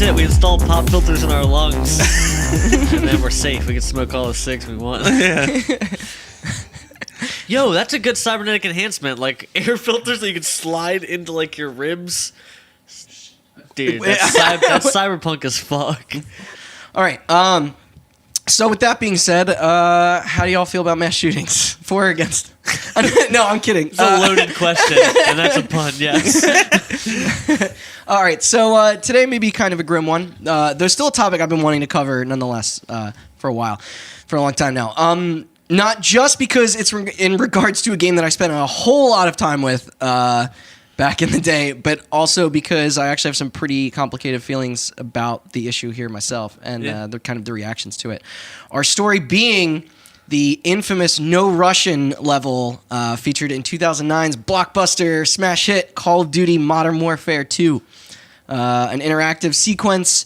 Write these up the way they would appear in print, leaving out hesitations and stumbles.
it. We installed pop filters in our lungs, and then we're safe. We can smoke all the cigs we want. Yeah. Yo, that's a good cybernetic enhancement. Like air filters that you can slide into like your ribs. Dude, that's cyberpunk as fuck. All right. So with that being said, how do y'all feel about mass shootings? For or against? No, I'm kidding. It's a loaded question, and that's a pun, yes. All right, so today may be kind of a grim one. There's still a topic I've been wanting to cover, nonetheless, for a while, for a long time now. Not just because it's in regards to a game that I spent a whole lot of time with back in the day, but also because I actually have some pretty complicated feelings about the issue here myself, and the reactions to it. Our story being the infamous No Russian level featured in 2009's blockbuster smash hit Call of Duty Modern Warfare 2. An interactive sequence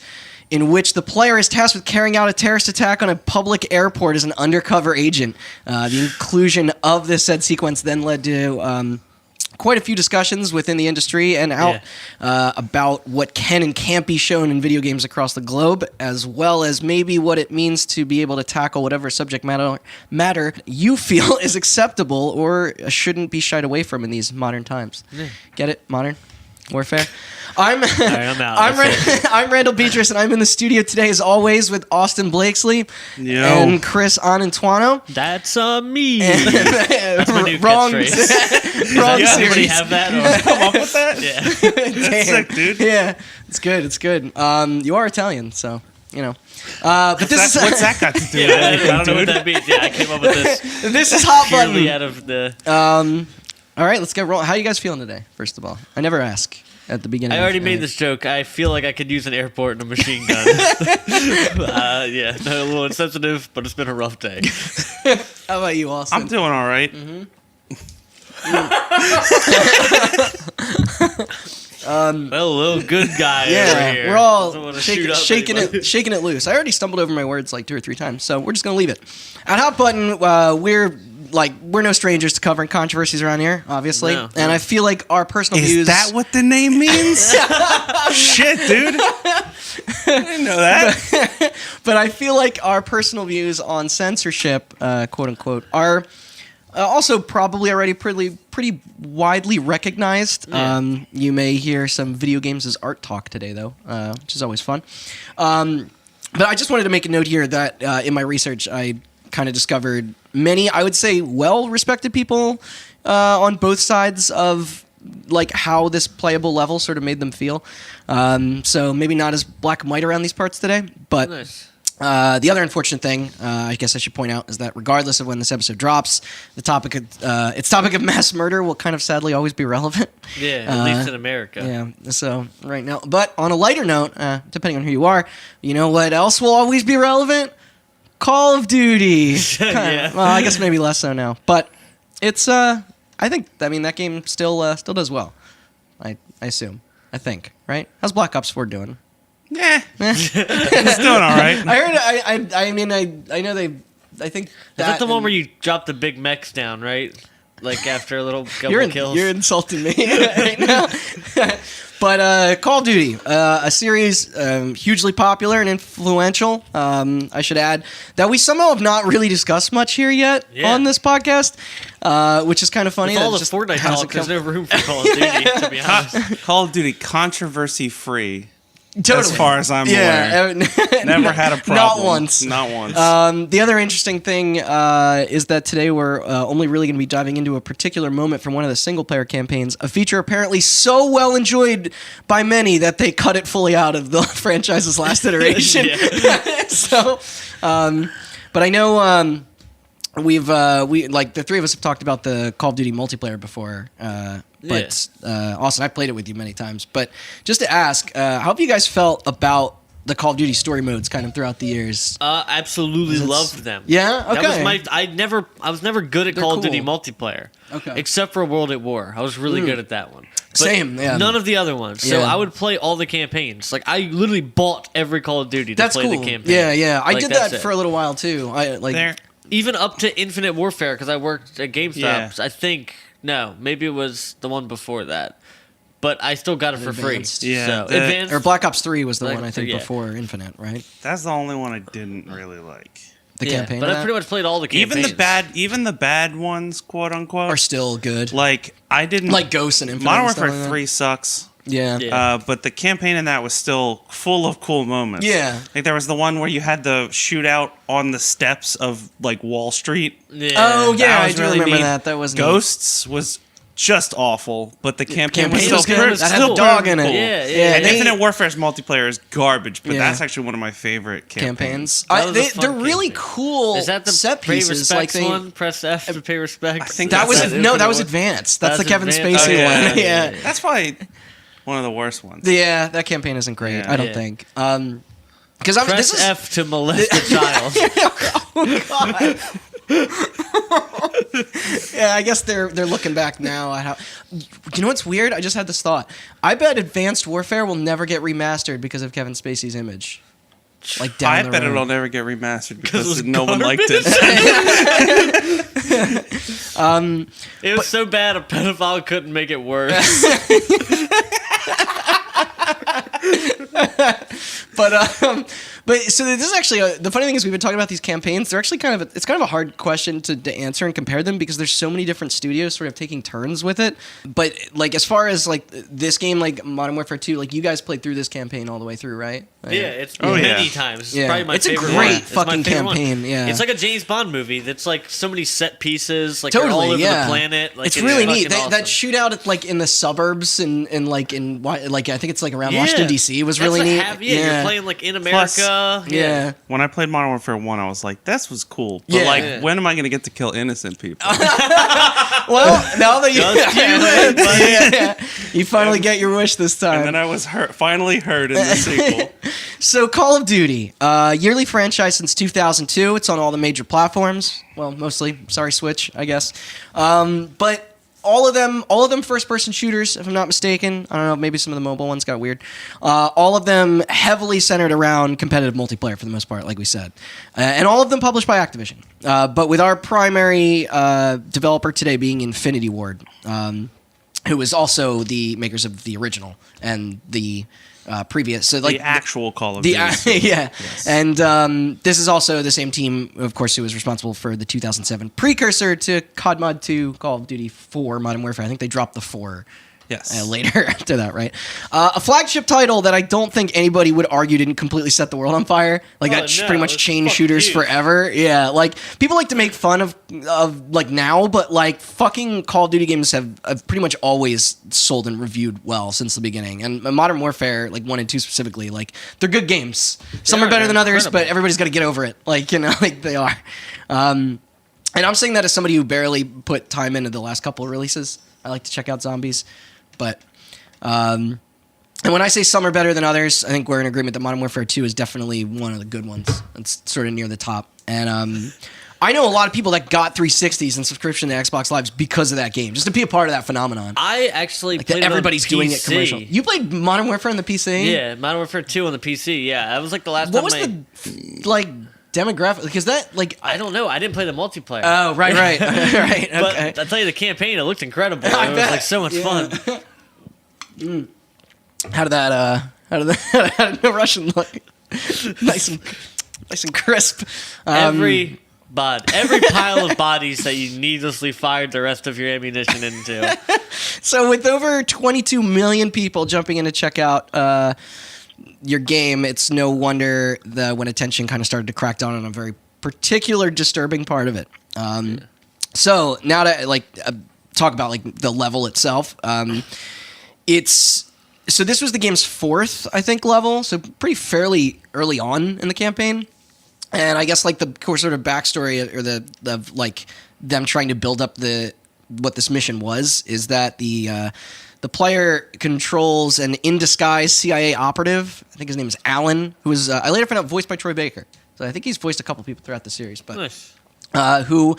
in which the player is tasked with carrying out a terrorist attack on a public airport as an undercover agent. The inclusion of this said sequence then led to quite a few discussions within the industry and out about what can and can't be shown in video games across the globe, as well as maybe what it means to be able to tackle whatever subject matter you feel is acceptable or shouldn't be shied away from in these modern times. Get it? Modern Warfare? I'm out. I'm Randall Beatrice, and I'm in the studio today, as always, with Austin Blakesley and Chris Anantuano. That's me. That's my new Wrong. catchphrase. Wrong Does series. anybody have that? Or? Come up with that? Yeah. That's sick, dude. Yeah, it's good. It's good. You are Italian, so you know. But this is What's that got to do with Yeah, I anything, don't know what dude? that means. Yeah, I came up with this this is hot purely button. out of the... All right, let's get rolling. How are you guys feeling today? First of all, I never ask at the beginning. I already made this joke. I feel like I could use an airport and a machine gun. Yeah, no, a little insensitive, but it's been a rough day. How about you, Austin? I'm doing all right. Well, little good guy over Yeah, here. we're all Doesn't wanna shoot up shaking anybody. it loose. I already stumbled over my words like 2 or 3 times, so we're just gonna leave it. At Hot Button, we're no strangers to covering controversies around here, obviously, No. and I feel like our personal Is views. that what the name means? Shit, dude. I didn't know that. But I feel like our personal views on censorship, quote unquote, are also probably already pretty widely recognized. Yeah. You may hear some video games as art talk today, though, which is always fun. But I just wanted to make a note here that in my research, I kind of discovered many, I would say, well-respected people on both sides of like how this playable level sort of made them feel. So maybe not as black and white around these parts today, but Nice. the other unfortunate thing, I guess I should point out, is that regardless of when this episode drops, its topic of mass murder will kind of sadly always be relevant. Yeah, at least in America. Yeah, so right now. But on a lighter note, depending on who you are, you know what else will always be relevant? Call of Duty. Yeah. Well, I guess maybe less so now. But it's, I mean, that game still does well. I assume. I think, right? How's Black Ops 4 doing? Yeah. It's doing all right. I heard, I know they, I think Is that the one and- where you drop the big mechs down, right? Like after a little couple kills? You're insulting me right now. But Call of Duty, a series hugely popular and influential, I should add, that we somehow have not really discussed much here yet on this podcast, which is kind of funny. With all that the just Fortnite hasn't talk, there's come- no room for Call of Duty, to be honest. Call of Duty controversy-free. Totally. As far as I'm aware. Never had a problem. Not once. Not once. The other interesting thing is that today we're only really going to be diving into a particular moment from one of the single-player campaigns, a feature apparently so well enjoyed by many that they cut it fully out of the franchise's last iteration. So, but I know we like the three of us have talked about the Call of Duty multiplayer before. But Austin, I've played it with you many times. But just to ask, how have you guys felt about the Call of Duty story modes kind of throughout the years? Absolutely loved them. Yeah? Okay. That was I was never good at Call of Duty cool. multiplayer. Okay. Except for World at War. I was really good at that one. But Same, yeah. None of the other ones. So Yeah. I would play all the campaigns. Like I literally bought every Call of Duty to That's play cool. the campaign. Yeah. I Like, did that's that it. for a little while too. Even up to Infinite Warfare, because I worked at GameStop. Yeah. I think maybe it was the one before that. but I still got it for Advanced. free. Yeah, So, the- Advanced, Or Black Ops 3 was the Black one I Ops think 3, yeah. before Infinite, right? That's the only one I didn't really like. The campaign. But of I that pretty much played all the campaigns. Even the bad ones, quote unquote, are still good. like I didn't Like Ghosts and Infinite. Modern and stuff Warfare like that. 3 sucks. Yeah. Yeah. But the campaign in that was still full of cool moments. Yeah. Like there was the one where you had the shootout on the steps of like Wall Street. Yeah. Oh yeah, That I was do really remember neat. that. That was neat. Ghosts was just awful, but the campaign was campaign still was good. pretty That had still the dog pretty in it. cool. Yeah, Yeah, And they- Infinite Warfare's multiplayer is garbage, but Yeah. that's actually one of my favorite campaigns. campaigns. That was a They're fun really campaign. cool Is that the set pay pieces. Like respects they, one? Press F to pay respects. I think that was that's it. no, that was Infinite advanced. That's the That's Kevin Advanced. Spacey Oh, yeah. one. Yeah. That's probably one of the worst ones. Yeah, that campaign isn't great. Yeah. I don't Yeah. think. Because War. this Press is F to molest a child. yeah. I guess they're looking back now at how. You know what's weird? I just had this thought. I bet Advanced Warfare will never get remastered because of Kevin Spacey's image. Like down I the bet road. it'll never get remastered it because was no one liked garbage. it. It was so bad a pedophile couldn't make it worse. But so this is actually the funny thing is we've been talking about these campaigns. They're actually it's kind of a hard question to answer and compare them because there's so many different studios sort of taking turns with it. But like as far as like this game, like Modern Warfare 2, like you guys played through this campaign all the way through, right? Yeah, it's Oh, many yeah. times. It's Yeah. probably my It's a favorite great one. It's my fucking favorite one. campaign, yeah. It's like a James Bond movie that's like so many set pieces, like they're Totally, all over yeah. the planet. Like, it's really neat. fucking That awesome. shootout at, like in the suburbs and like I think it's like around Yeah. Washington D.C. was That's really what neat. You're playing like in Plus- America. Yeah. When I played Modern Warfare 1, I was like, this was cool. But Yeah. like, Yeah. when am I going to get to kill innocent people? Well, now that you Just you wait, buddy. yeah, you finally get your wish this time. And then I was finally heard in the sequel. So Call of Duty, yearly franchise since 2002. It's on all the major platforms. Well, mostly. Sorry, Switch, I guess. But all of them first-person shooters, if I'm not mistaken. I don't know, maybe some of the mobile ones got weird. All of them heavily centered around competitive multiplayer for the most part, like we said. And all of them published by Activision. But with our primary developer today being Infinity Ward, who is also the makers of the original and the previous. So like The actual Call of the Duty. yeah, and this is also the same team, of course, who was responsible for the 2007 precursor to COD Mod 2, Call of Duty 4, Modern Warfare. I think they dropped the 4 Yes. later after that, right? A flagship title that I don't think anybody would argue didn't completely set the world on fire. Like Oh, that no, pretty much it's changed fucking shooters huge. forever. Yeah, like people like to make fun of like now, but like fucking Call of Duty games have pretty much always sold and reviewed well since the beginning. And Modern Warfare, like 1 and 2 specifically, like they're good games. Some They are are, better they're than others, incredible. but everybody's got to get over it. Like like they are. And I'm saying that as somebody who barely put time into the last couple of releases. I like to check out zombies, but. And when I say some are better than others, I think we're in agreement that Modern Warfare 2 is definitely one of the good ones. It's sort of near the top. And I know a lot of people that got 360s and subscription to Xbox Lives because of that game, just to be a part of that phenomenon. I actually Like played that everybody's it on doing PC. it commercial. You played Modern Warfare on the PC? Yeah, Modern Warfare 2 on the PC. Yeah, that was like the last What time was the like demographic? Because that like I don't know. I didn't play the multiplayer. oh right right right But okay. I'll tell you, the campaign, it looked incredible. I It was bet. like so much Yeah. fun. How did the Russian look? nice and crisp. Every pile of bodies that you needlessly fired the rest of your ammunition into. So with over 22 million people jumping in to check out your game, it's no wonder that when attention kind of started to crack down on a very particular disturbing part of it. So now to talk about like the level itself. So this was the game's 4th, I think, level. So pretty fairly early on in the campaign. And I guess like the core sort of backstory or the like them trying to build up what this mission was is that the player controls an in disguise CIA operative. I think his name is Alan, who was I later found out voiced by Troy Baker. So I think he's voiced a couple people throughout the series, but Nice. who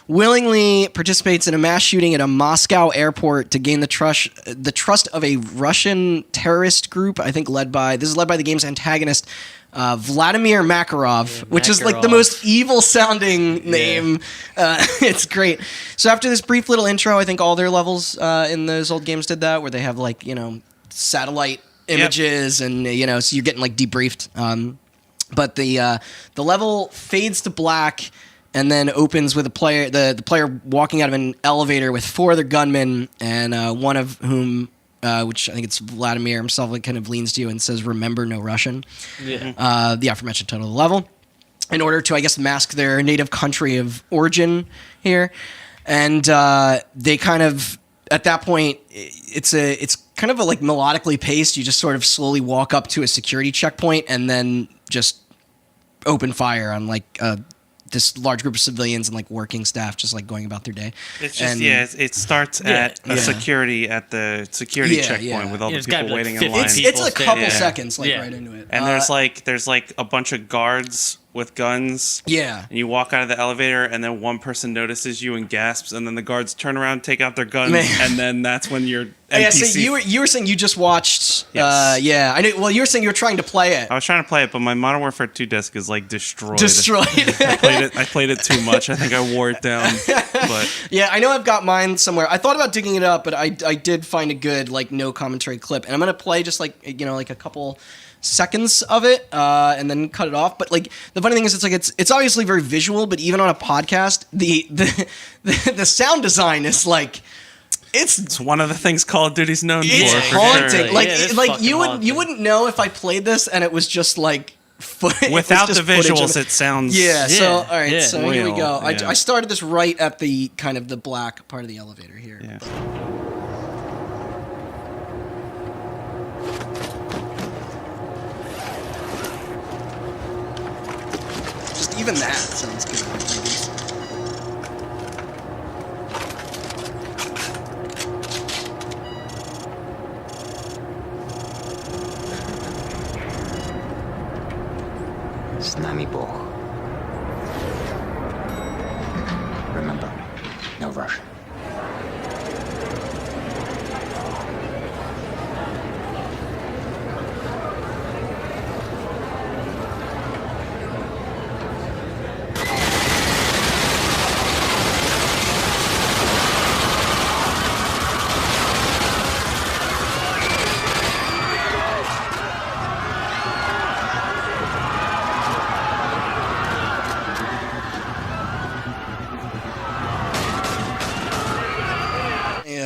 willingly participates in a mass shooting at a Moscow airport to gain the trust of a Russian terrorist group. I think led by the game's antagonist, Vladimir Makarov, which is like the most evil sounding name. It's great. So after this brief little intro, I think all their levels in those old games did that, where they have like, satellite images and, so you're getting like debriefed. But the level fades to black and then opens with the player walking out of an elevator with 4 other gunmen, and one of whom, which I think it's Vladimir himself, like, kind of leans to you and says, "Remember, no Russian." Yeah. The aforementioned title of the level, in order to, I guess, mask their native country of origin here, and they kind of, at that point, it's kind of a like melodically paced. You just sort of slowly walk up to a security checkpoint and then just open fire on like this large group of civilians and like working staff just like going about their day. It's just it starts at the security checkpoint with all the people waiting in line. It's a couple seconds right into it. And there's like a bunch of guards with guns. Yeah. And you walk out of the elevator and then one person notices you and gasps, and then the guards turn around, take out their guns, and then that's when you're NPC. Yeah, so you were saying you just watched Yes. I know. Well, you were saying you were trying to play it. I was trying to play it, but my Modern Warfare 2 disc is like destroyed. I played it too much. I think I wore it down. But yeah, I know I've got mine somewhere. I thought about digging it up, but I did find a good like no commentary clip, and I'm gonna play just like like a couple seconds of it and then cut it off. But like the funny thing is, it's obviously very visual, but even on a podcast, the sound design is like it's one of the things Call of Duty's known for. It's haunting. Sure. Like you wouldn't know if I played this and it was just like without the visuals, it sounds So all right, so real. here we go. Yeah. I started this right at the kind of the black part of the elevator here. Yeah. Just even that sounds good. С нами Бог. Remember, no Russian.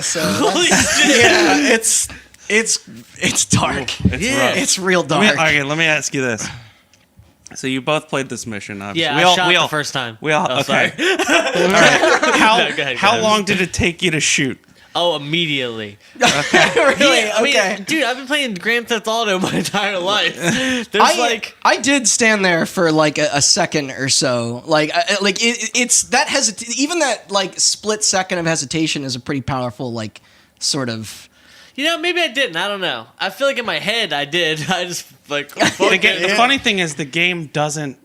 So it's dark. It's rough. It's real dark. Let me ask you this. So you both played this mission, obviously. Yeah, I shot the first time. We all okay. All right. Go ahead, How long did it take you to shoot? Oh, immediately. Really? Yeah, I mean, dude, I've been playing Grand Theft Auto my entire life. I did stand there for like a second or so. It's that even that like split second of hesitation is a pretty powerful like sort of. Maybe I didn't. I don't know. I feel like in my head I did. I just like. The funny thing is the game doesn't.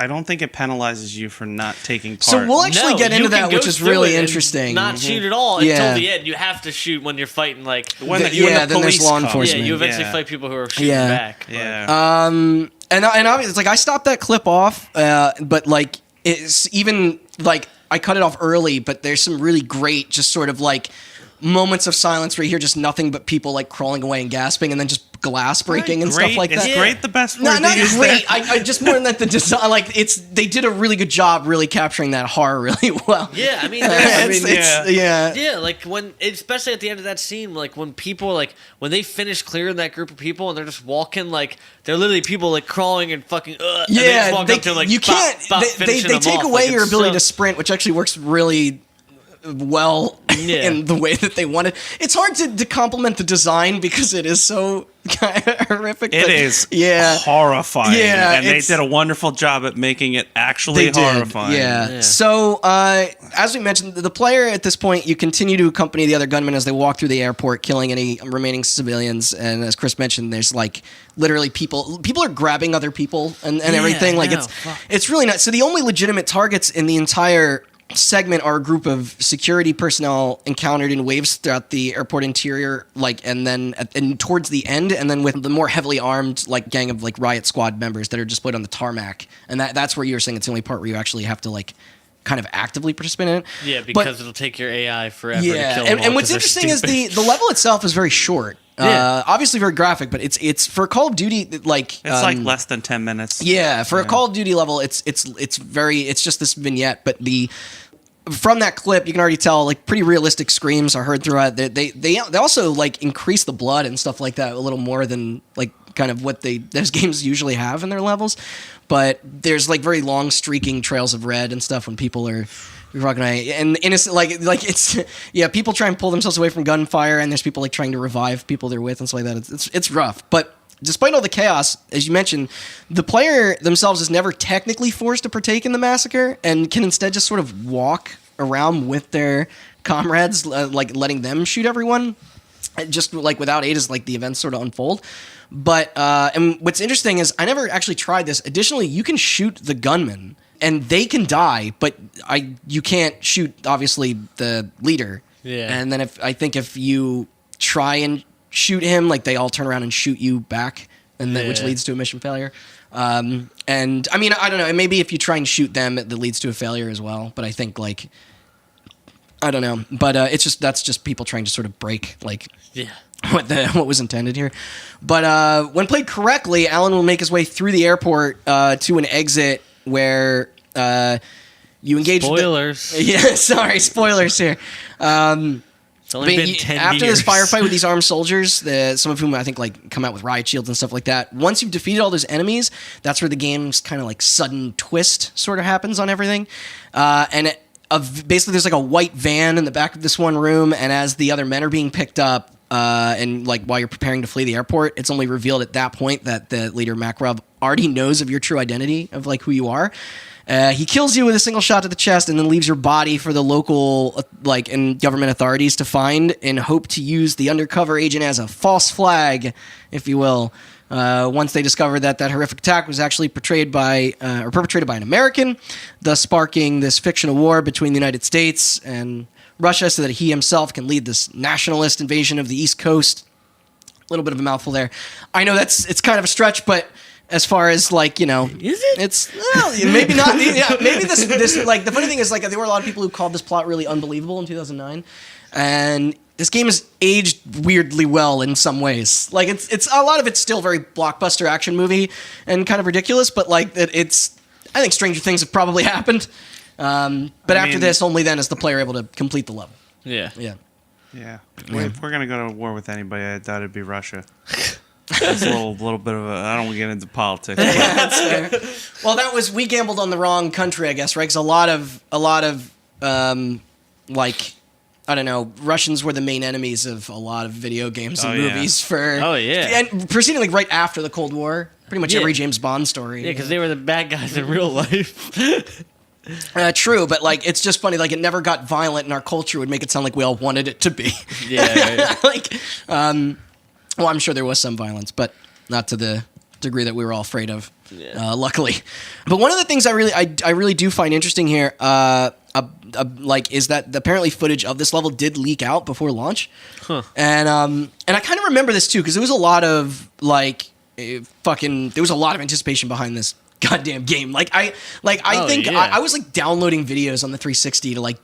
I don't think it penalizes you for not taking part. So we'll actually get into that, which is really interesting. Not shoot at all until the end. You have to shoot when you're fighting like then there's law enforcement. Yeah, you eventually fight people who are shooting back. Yeah. And obviously, it's like I stopped that clip off, but like it's even like I cut it off early. But there's some really great, just sort of like moments of silence where you hear just nothing but people like crawling away and gasping, and then just glass breaking and stuff like that. Is great the best word? No, not use great. there? I just more than that the design. Like they did a really good job really capturing that horror really well. Yeah, I mean, like when, especially at the end of that scene, like when people when they finish clearing that group of people and they're just walking, like they're literally people like crawling and fucking. And they just walk up to, like, you can't. They take away your ability to sprint, which actually works really well in the way that they wanted. It's hard to compliment the design because it is so kind of horrific. It is horrifying. Yeah, and they did a wonderful job at making it actually horrifying. Yeah. So, as we mentioned, the player at this point, you continue to accompany the other gunmen as they walk through the airport, killing any remaining civilians. And as Chris mentioned, there's like literally people are grabbing other people and everything. Like it's really not. So the only legitimate targets in the entire segment are a group of security personnel encountered in waves throughout the airport interior, like, and then and towards the end, and then with the more heavily armed like gang of like riot squad members that are displayed on the tarmac, and that's where you're saying it's the only part where you actually have to like kind of actively participate in it. Yeah, because it'll take your AI forever to kill them. And what's interesting is the level itself is very short. Yeah. Obviously very graphic, but it's for Call of Duty like it's like less than 10 minutes. Yeah, for a Call of Duty level, it's just this vignette, but from that clip you can already tell like pretty realistic screams are heard throughout. They also like increase the blood and stuff like that a little more than like kind of what those games usually have in their levels. But there's like very long streaking trails of red and stuff when people are rocking and innocent like it's people try and pull themselves away from gunfire, and there's people like trying to revive people they're with and stuff like that. It's rough, but despite all the chaos, as you mentioned, the player themselves is never technically forced to partake in the massacre and can instead just sort of walk around with their comrades, like letting them shoot everyone, just like without aid as like the events sort of unfold. But and what's interesting is I never actually tried this. Additionally, you can shoot the gunman and they can die, but you can't shoot obviously the leader. Yeah. And then if you try and shoot him, like they all turn around and shoot you back, and then, which leads to a mission failure. And I mean, I don't know. Maybe if you try and shoot them, that leads to a failure as well. But I think like I don't know. But that's just people trying to sort of break like what was intended here. But when played correctly, Alan will make his way through the airport to an exit where you engage. Spoilers. Sorry, spoilers here. It's only been 10 after years. this firefight with these armed soldiers, some of whom I think like come out with riot shields and stuff like that. Once you've defeated all those enemies, that's where the game's kind of like sudden twist sort of happens on everything. Basically, there's like a white van in the back of this one room, and as the other men are being picked up, and like while you're preparing to flee the airport, it's only revealed at that point that the leader Makarov already knows of your true identity of like who you are. He kills you with a single shot to the chest and then leaves your body for the local and government authorities to find in hope to use the undercover agent as a false flag, if you will. Once they discovered that horrific attack was actually perpetrated by an American, thus sparking this fictional war between the United States and Russia so that he himself can lead this nationalist invasion of the East Coast. A little bit of a mouthful there. I know it's kind of a stretch, but as far as like, is it? It's maybe not. Yeah, maybe this like the funny thing is like there were a lot of people who called this plot really unbelievable in 2009, and this game has aged weirdly well in some ways. Like it's a lot of it's still very blockbuster action movie and kind of ridiculous, but like I think stranger things have probably happened. But after this, only then is the player able to complete the level. Yeah. If we're gonna go to war with anybody, I thought it'd be Russia. It's a little bit of I don't want to get into politics. Yeah, that's fair. Well, we gambled on the wrong country, I guess, right? Because a lot of like, I don't know, Russians were the main enemies of a lot of video games and movies and proceeding like right after the Cold War. Pretty much every James Bond story. Yeah, because they were the bad guys in real life. True, but like it's just funny. Like it never got violent, and our culture would make it sound like we all wanted it to be. Yeah. Right. Well, I'm sure there was some violence, but not to the degree that we were all afraid of. Yeah. Luckily, but one of the things I really do find interesting here, is that apparently footage of this level did leak out before launch, and I kind of remember this too because there was a lot of there was a lot of anticipation behind this goddamn game. I was like downloading videos on the 360 to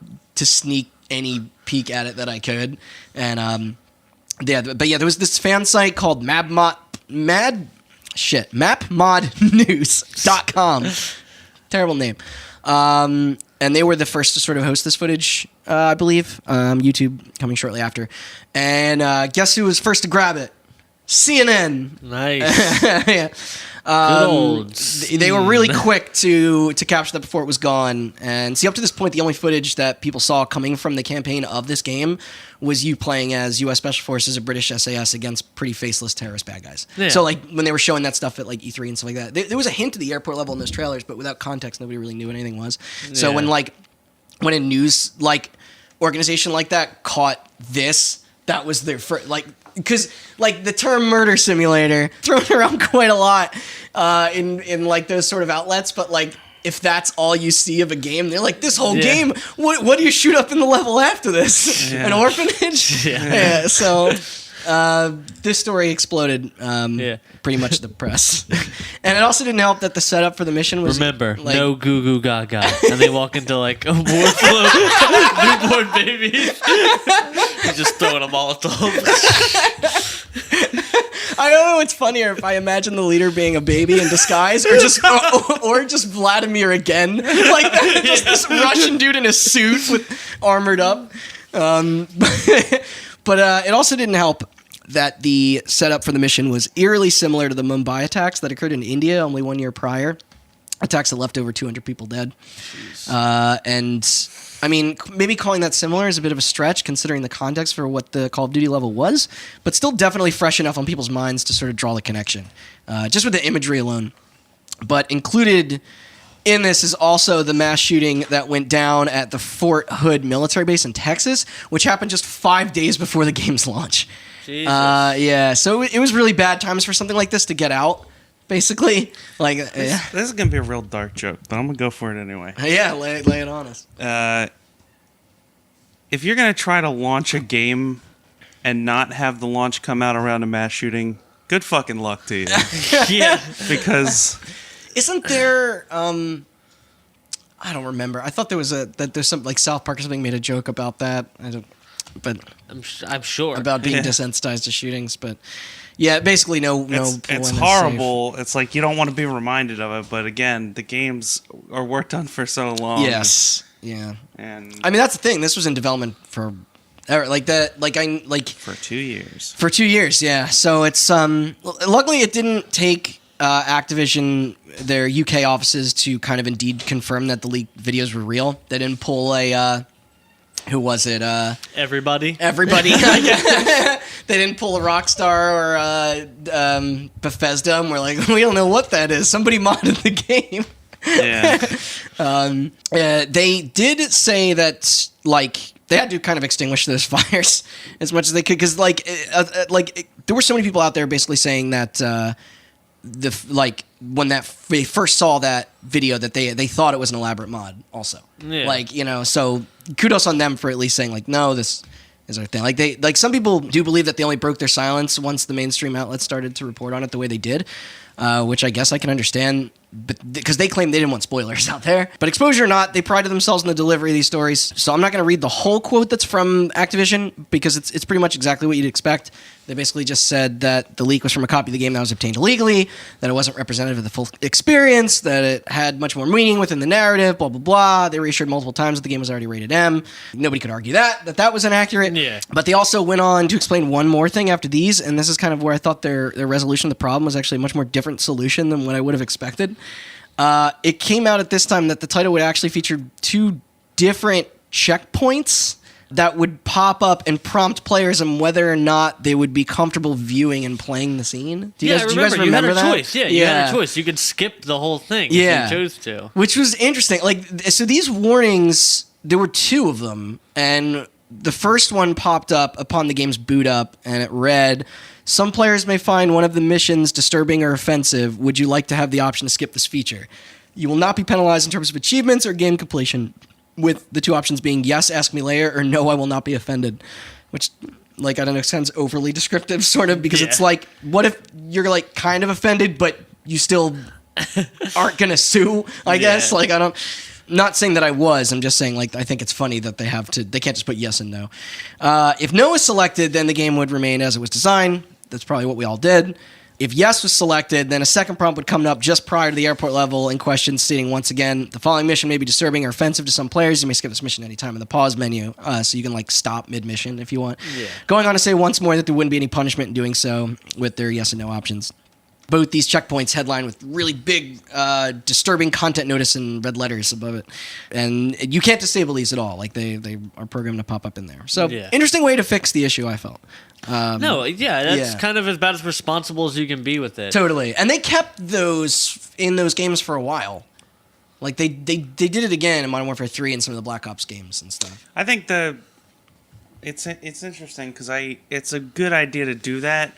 sneak any peek at it that I could, and there was this fan site called mapmodnews.com. Terrible name. And they were the first to sort of host this footage, I believe. YouTube coming shortly after. And guess who was first to grab it? CNN. Nice. Yeah. Good old they were really quick to capture that before it was gone. And see, up to this point, the only footage that people saw coming from the campaign of this game was you playing as U.S. Special Forces or British SAS against pretty faceless terrorist bad guguys. Yeah. So like when they were showing that stuff at like E3 and stuff like that, there was a hint of the airport level in those trailers, but without context, nobody really knew what anything was. Yeah. So when a news organization like that caught this, that was their first because the term murder simulator thrown around quite a lot in those sort of outlets, but if that's all you see of a game. They're like, this whole game, what do you shoot up in the level after this? An orphanage? Yeah. So this story exploded pretty much the press. And it also didn't help that the setup for the mission was... Remember, no goo goo gaga. And they walk into like a war flow, newborn babies. He's just throwing a Molotov. I don't know what's funnier, if I imagine the leader being a baby in disguise, or just Vladimir again, like just this Russian dude in a suit with armored up. But it also didn't help that the setup for the mission was eerily similar to the Mumbai attacks that occurred in India only 1 year prior. Attacks that left over 200 people dead. And I mean, maybe calling that similar is a bit of a stretch considering the context for what the Call of Duty level was, but still definitely fresh enough on people's minds to sort of draw the connection, just with the imagery alone. But included in this is also the mass shooting that went down at the Fort Hood military base in Texas, which happened just 5 days before the game's launch. Jesus. So it was really bad times for something like this to get out, basically. Like, this is gonna be a real dark joke, but I'm gonna go for it anyway. Yeah, lay it on us. If you're gonna try to launch a game and not have the launch come out around a mass shooting, good fucking luck to you. Yeah. Because isn't there? I don't remember. I thought there's some like South Park or something made a joke about that. But I'm sure about being desensitized to shootings, but yeah, basically no. It's horrible. Safe. It's like you don't want to be reminded of it, but again, the games are worked on for so long. Yes, yeah. And I mean, that's the thing. This was in development for for 2 years. For 2 years, yeah. So it's luckily it didn't take Activision their UK offices to kind of indeed confirm that the leaked videos were real. They didn't pull a. Who was it? Everybody. They didn't pull a Rockstar or Bethesda. And we're like, we don't know what that is. Somebody modded the game. Yeah. They did say that, like, they had to kind of extinguish those fires as much as they could, because, there were so many people out there basically saying that when they first saw that video that they thought it was an elaborate mod also. Yeah. So kudos on them for at least saying like, no, this is our thing. Some people do believe that they only broke their silence once the mainstream outlets started to report on it the way they did, which I guess I can understand, but because they claimed they didn't want spoilers out there. But exposure or not, they prided themselves in the delivery of these stories. So I'm not going to read the whole quote that's from Activision because it's pretty much exactly what you'd expect. They basically just said that the leak was from a copy of the game that was obtained illegally, that it wasn't representative of the full experience, that it had much more meaning within the narrative, blah, blah, blah. They reassured multiple times that the game was already rated M. Nobody could argue that was inaccurate. Yeah. But they also went on to explain one more thing after these, and this is kind of where I thought their resolution of the problem was actually a much more different solution than what I would have expected. It came out at this time that the title would actually feature 2 different checkpoints that would pop up and prompt players on whether or not they would be comfortable viewing and playing the scene. Do you guys remember you had a that? choice. Yeah, you had a choice. You could skip the whole thing if you chose to. Which was interesting. So these warnings, there were 2 of them, and the first one popped up upon the game's boot up, and it read, "Some players may find one of the missions disturbing or offensive. Would you like to have the option to skip this feature? You will not be penalized in terms of achievements or game completion, with the 2 options being yes, ask me later, or no, I will not be offended." Which, I don't know, sounds overly descriptive, sort of, because it's like, what if you're, kind of offended, but you still aren't going to sue, I guess? Not saying that I was, I'm just saying, I think it's funny that they can't just put yes and no. If no is selected, then the game would remain as it was designed. That's probably what we all did. If yes was selected, then a second prompt would come up just prior to the airport level in question, stating once again, the following mission may be disturbing or offensive to some players. You may skip this mission any time in the pause menu, so you can stop mid-mission if you want. Yeah. Going on to say once more that there wouldn't be any punishment in doing so with their yes and no options. Both these checkpoints headline with really big, disturbing content notice in red letters above it. And you can't disable these at all. They are programmed to pop up in there. So, Interesting way to fix the issue, I felt. That's kind of about as responsible as you can be with it. Totally. And they kept those in those games for a while. They did it again in Modern Warfare 3 and some of the Black Ops games and stuff. I think it's interesting because it's a good idea to do that.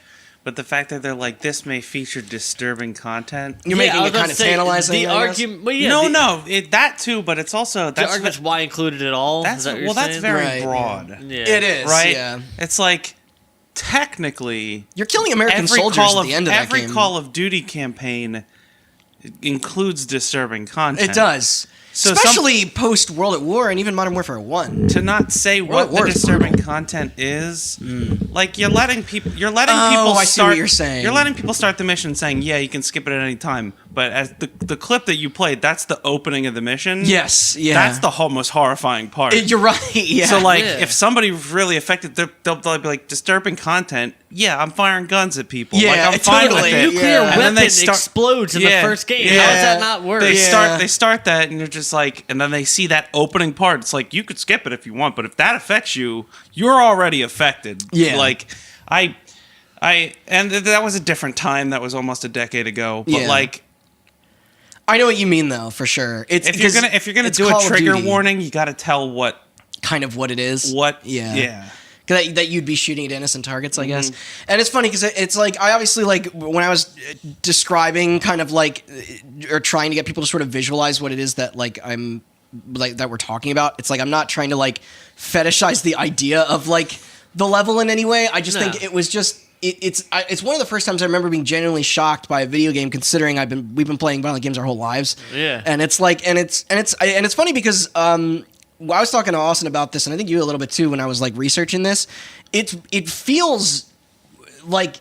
But the fact that they're like, this may feature disturbing content. You're making it kind of tantalizing. The argument, well, that too. But it's also the argument's why include it at all. That's saying? very broad. Yeah. It is, right? Yeah. It's like technically you're killing American soldiers at the end of that game. Every Call of Duty campaign includes disturbing content. It does. So especially post World at War and even Modern Warfare 1. To not say what the disturbing content is, like you're letting people start. I see what you're saying. You're letting people start the mission saying, "Yeah, you can skip it at any time." But as the clip that you played, that's the opening of the mission. Yes, yeah. That's the most horrifying part. You're right. Yeah. So if somebody's really affected, they'll be like disturbing content. Yeah, I'm firing guns at people. Yeah, like, I'm fine with it. Nuclear weapon explodes in the first game. Yeah. How does that not work? They start that, and you're just like, and then they see that opening part. It's like you could skip it if you want, but if that affects you, you're already affected. Yeah. Like that was a different time. That was almost a decade ago. But like, I know what you mean, though, for sure. It's if you're gonna do a trigger warning, you got to tell what it is. Yeah. That you'd be shooting at innocent targets, I guess. And it's funny because it's like, I obviously, like, when I was describing kind of like, or trying to get people to sort of visualize what it is that like that we're talking about, it's like I'm not trying to like fetishize the idea of like the level in any way. I just think it was just it's one of the first times I remember being genuinely shocked by a video game, considering we've been playing violent games our whole lives. Yeah. And it's like it's funny because I was talking to Austin about this, and I think you a little bit too when I was like researching this. It feels like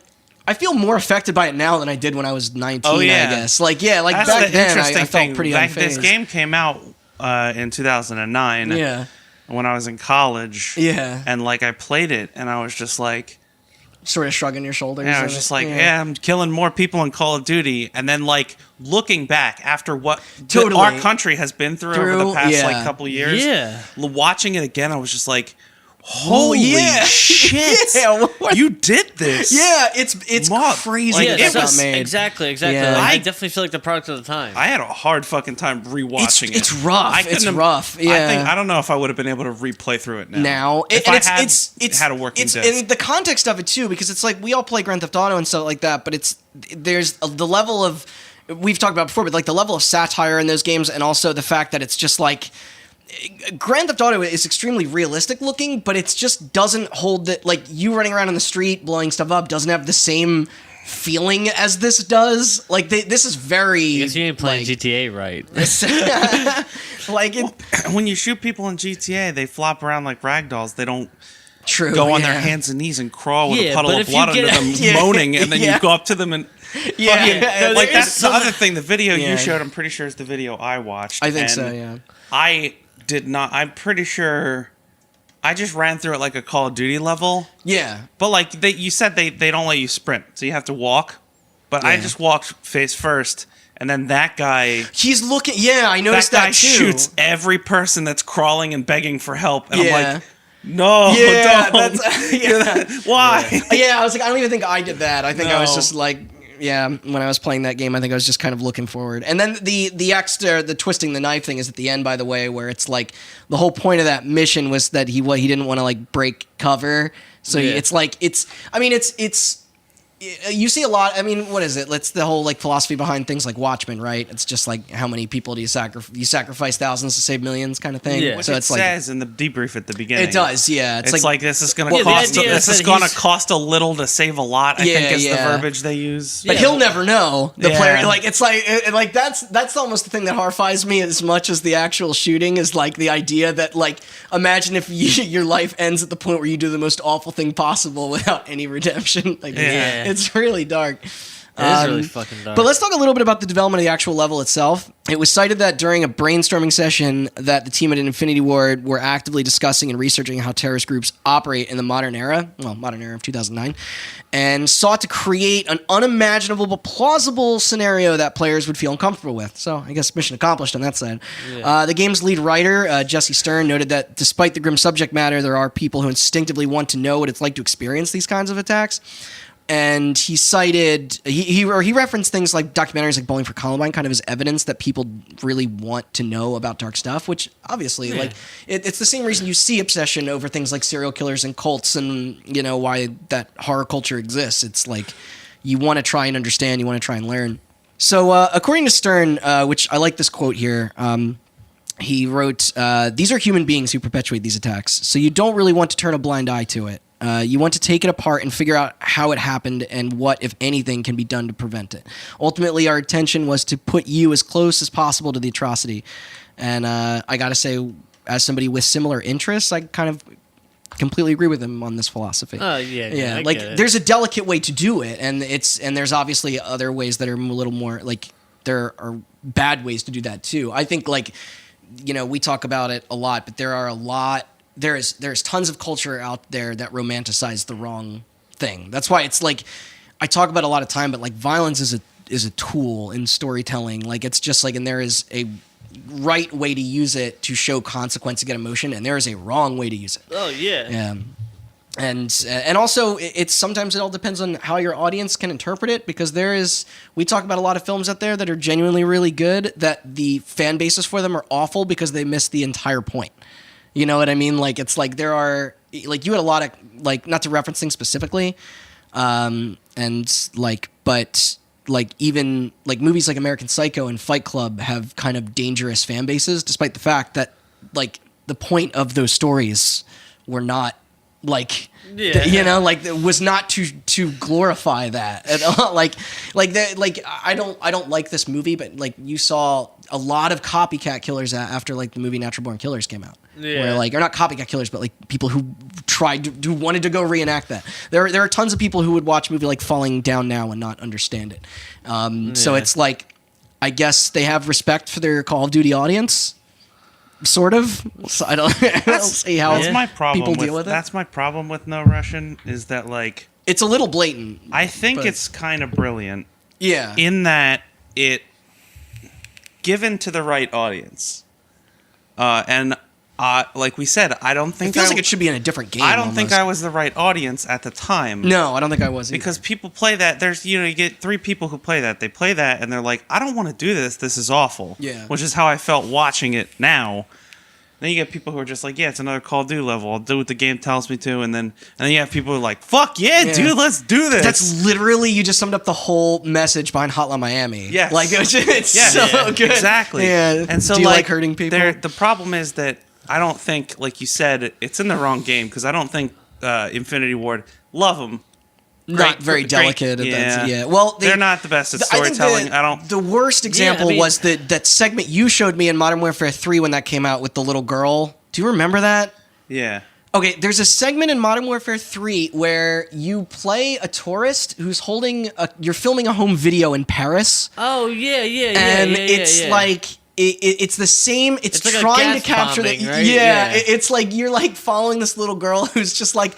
I feel more affected by it now than I did when I was 19. I guess back then I felt pretty unfazed. This game came out in 2009. Yeah. When I was in college. Yeah. And like I played it, and I was just like, sort of shrugging your shoulders. Yeah, I was just like, I'm killing more people in Call of Duty, and then like looking back after what our country has been through over the past like couple of years, watching it again, I was just like, holy shit! You did this. Yeah, it's crazy. Like, it was made. Exactly. Yeah. Like, I definitely feel like the product of the time. I had a hard fucking time rewatching it. It's rough. It's rough. Yeah. I don't know if I would have been able to replay through it now. It's had a working disc. And the context of it too, because it's like we all play Grand Theft Auto and stuff like that, but there's the level of, we've talked about before, but like the level of satire in those games, and also the fact that it's just like, Grand Theft Auto is extremely realistic looking, but it just doesn't hold that, like, you running around in the street blowing stuff up doesn't have the same feeling as this does. Like, this is very... I guess you ain't playing GTA right. When you shoot people in GTA, they flop around like ragdolls. They don't go on their hands and knees and crawl with a puddle of blood under them, moaning, and then you go up to them and... like, that's the other thing. The video you showed, I'm pretty sure, is the video I watched. I think so, yeah. I'm pretty sure I just ran through it like a Call of Duty level. Yeah. But like you said they don't let you sprint, so you have to walk. But I just walked face first, and then that guy... He's looking... Yeah, I noticed that too. Shoots every person that's crawling and begging for help. And I'm like, no, don't. Why? Yeah, I was like, I don't even think I did that. I think I was just like... Yeah, when I was playing that game, I think I was just kind of looking forward. And then the extra, the twisting the knife thing is at the end, by the way, where it's like the whole point of that mission was that he didn't want to like break cover. So it's like it's you see a lot. I mean, what is it? It's the whole like philosophy behind things like Watchmen, right? It's just like how many people do you sacrifice thousands to save millions, kind of thing. Yeah. Which so it it's says in the debrief at the beginning. It does, yeah. It's like this is going to cost. This is going to cost a little to save a lot. I think is the verbiage they use. But he'll never know. The player, like it's like that's almost the thing that horrifies me as much as the actual shooting is like the idea that like imagine if your life ends at the point where you do the most awful thing possible without any redemption. Like it's really dark. It is really fucking dark. But let's talk a little bit about the development of the actual level itself. It was cited that during a brainstorming session that the team at Infinity Ward were actively discussing and researching how terrorist groups operate in the modern era of 2009, and sought to create an unimaginable but plausible scenario that players would feel uncomfortable with. So I guess mission accomplished on that side. Yeah. The game's lead writer, Jesse Stern, noted that despite the grim subject matter, there are people who instinctively want to know what it's like to experience these kinds of attacks. And he cited he referenced things like documentaries like Bowling for Columbine kind of as evidence that people really want to know about dark stuff, which obviously like it's the same reason you see obsession over things like serial killers and cults and why that horror culture exists. It's like you want to try and understand, you want to try and learn. So according to Stern, which I like this quote here, he wrote, "These are human beings who perpetuate these attacks, so you don't really want to turn a blind eye to it. You want to take it apart and figure out how it happened and what, if anything, can be done to prevent it. Ultimately, our intention was to put you as close as possible to the atrocity." And I gotta say, as somebody with similar interests, I kind of completely agree with him on this philosophy. Oh yeah. Like there's a delicate way to do it, and there's obviously other ways that are a little more like there are bad ways to do that too. I think like we talk about it a lot, but there's tons of culture out there that romanticize the wrong thing. That's why it's like I talk about it a lot of time, but like violence is a tool in storytelling. Like it's just like, and there is a right way to use it to show consequence to get emotion, and there is a wrong way to use it. Oh yeah. And also it's sometimes it all depends on how your audience can interpret it, because we talk about a lot of films out there that are genuinely really good that the fan bases for them are awful because they miss the entire point. You know what I mean? Like it's like there are like you had a lot of like, not to reference things specifically, and like but like even like movies like American Psycho and Fight Club have kind of dangerous fan bases, despite the fact that like the point of those stories were not like like it was not to glorify that at all. like I don't like this movie, but like you saw a lot of copycat killers after like the movie Natural Born Killers came out. Where like, or not copycat killers, but like people who wanted to go reenact that. There are tons of people who would watch a movie like Falling Down Now and not understand it. So it's like, I guess they have respect for their Call of Duty audience, sort of. So I don't see how people deal with it. That's my problem with No Russian, is that like it's a little blatant. I think it's kind of brilliant. Yeah. In that it given to the right audience, and. Like we said, I don't think it feels like it should be in a different game. I don't think I was the right audience at the time. No, I don't think I was either. Because people play that. There's you get 3 people who play that. They play that and they're like, I don't want to do this. This is awful. Yeah. Which is how I felt watching it now. Then you get people who are just like, yeah, it's another Call of Duty level. I'll do what the game tells me to. And then you have people who are like, fuck yeah, dude, let's do this. That's literally, you just summed up the whole message behind Hotline Miami. Yes. Like, it's so good. Exactly. Yeah. And so do you like hurting people? The problem is that I don't think, like you said, it's in the wrong game, because I don't think Infinity Ward, love them. Not very delicate. Well, they're not the best at storytelling. The worst example was that segment you showed me in Modern Warfare 3 when that came out with the little girl. Do you remember that? Yeah. Okay, there's a segment in Modern Warfare 3 where you play a tourist who's you're filming a home video in Paris. Oh, yeah. And it's like... It's the same. It's like trying to capture bombing, that. Right? Yeah, it's like you're like following this little girl who's just like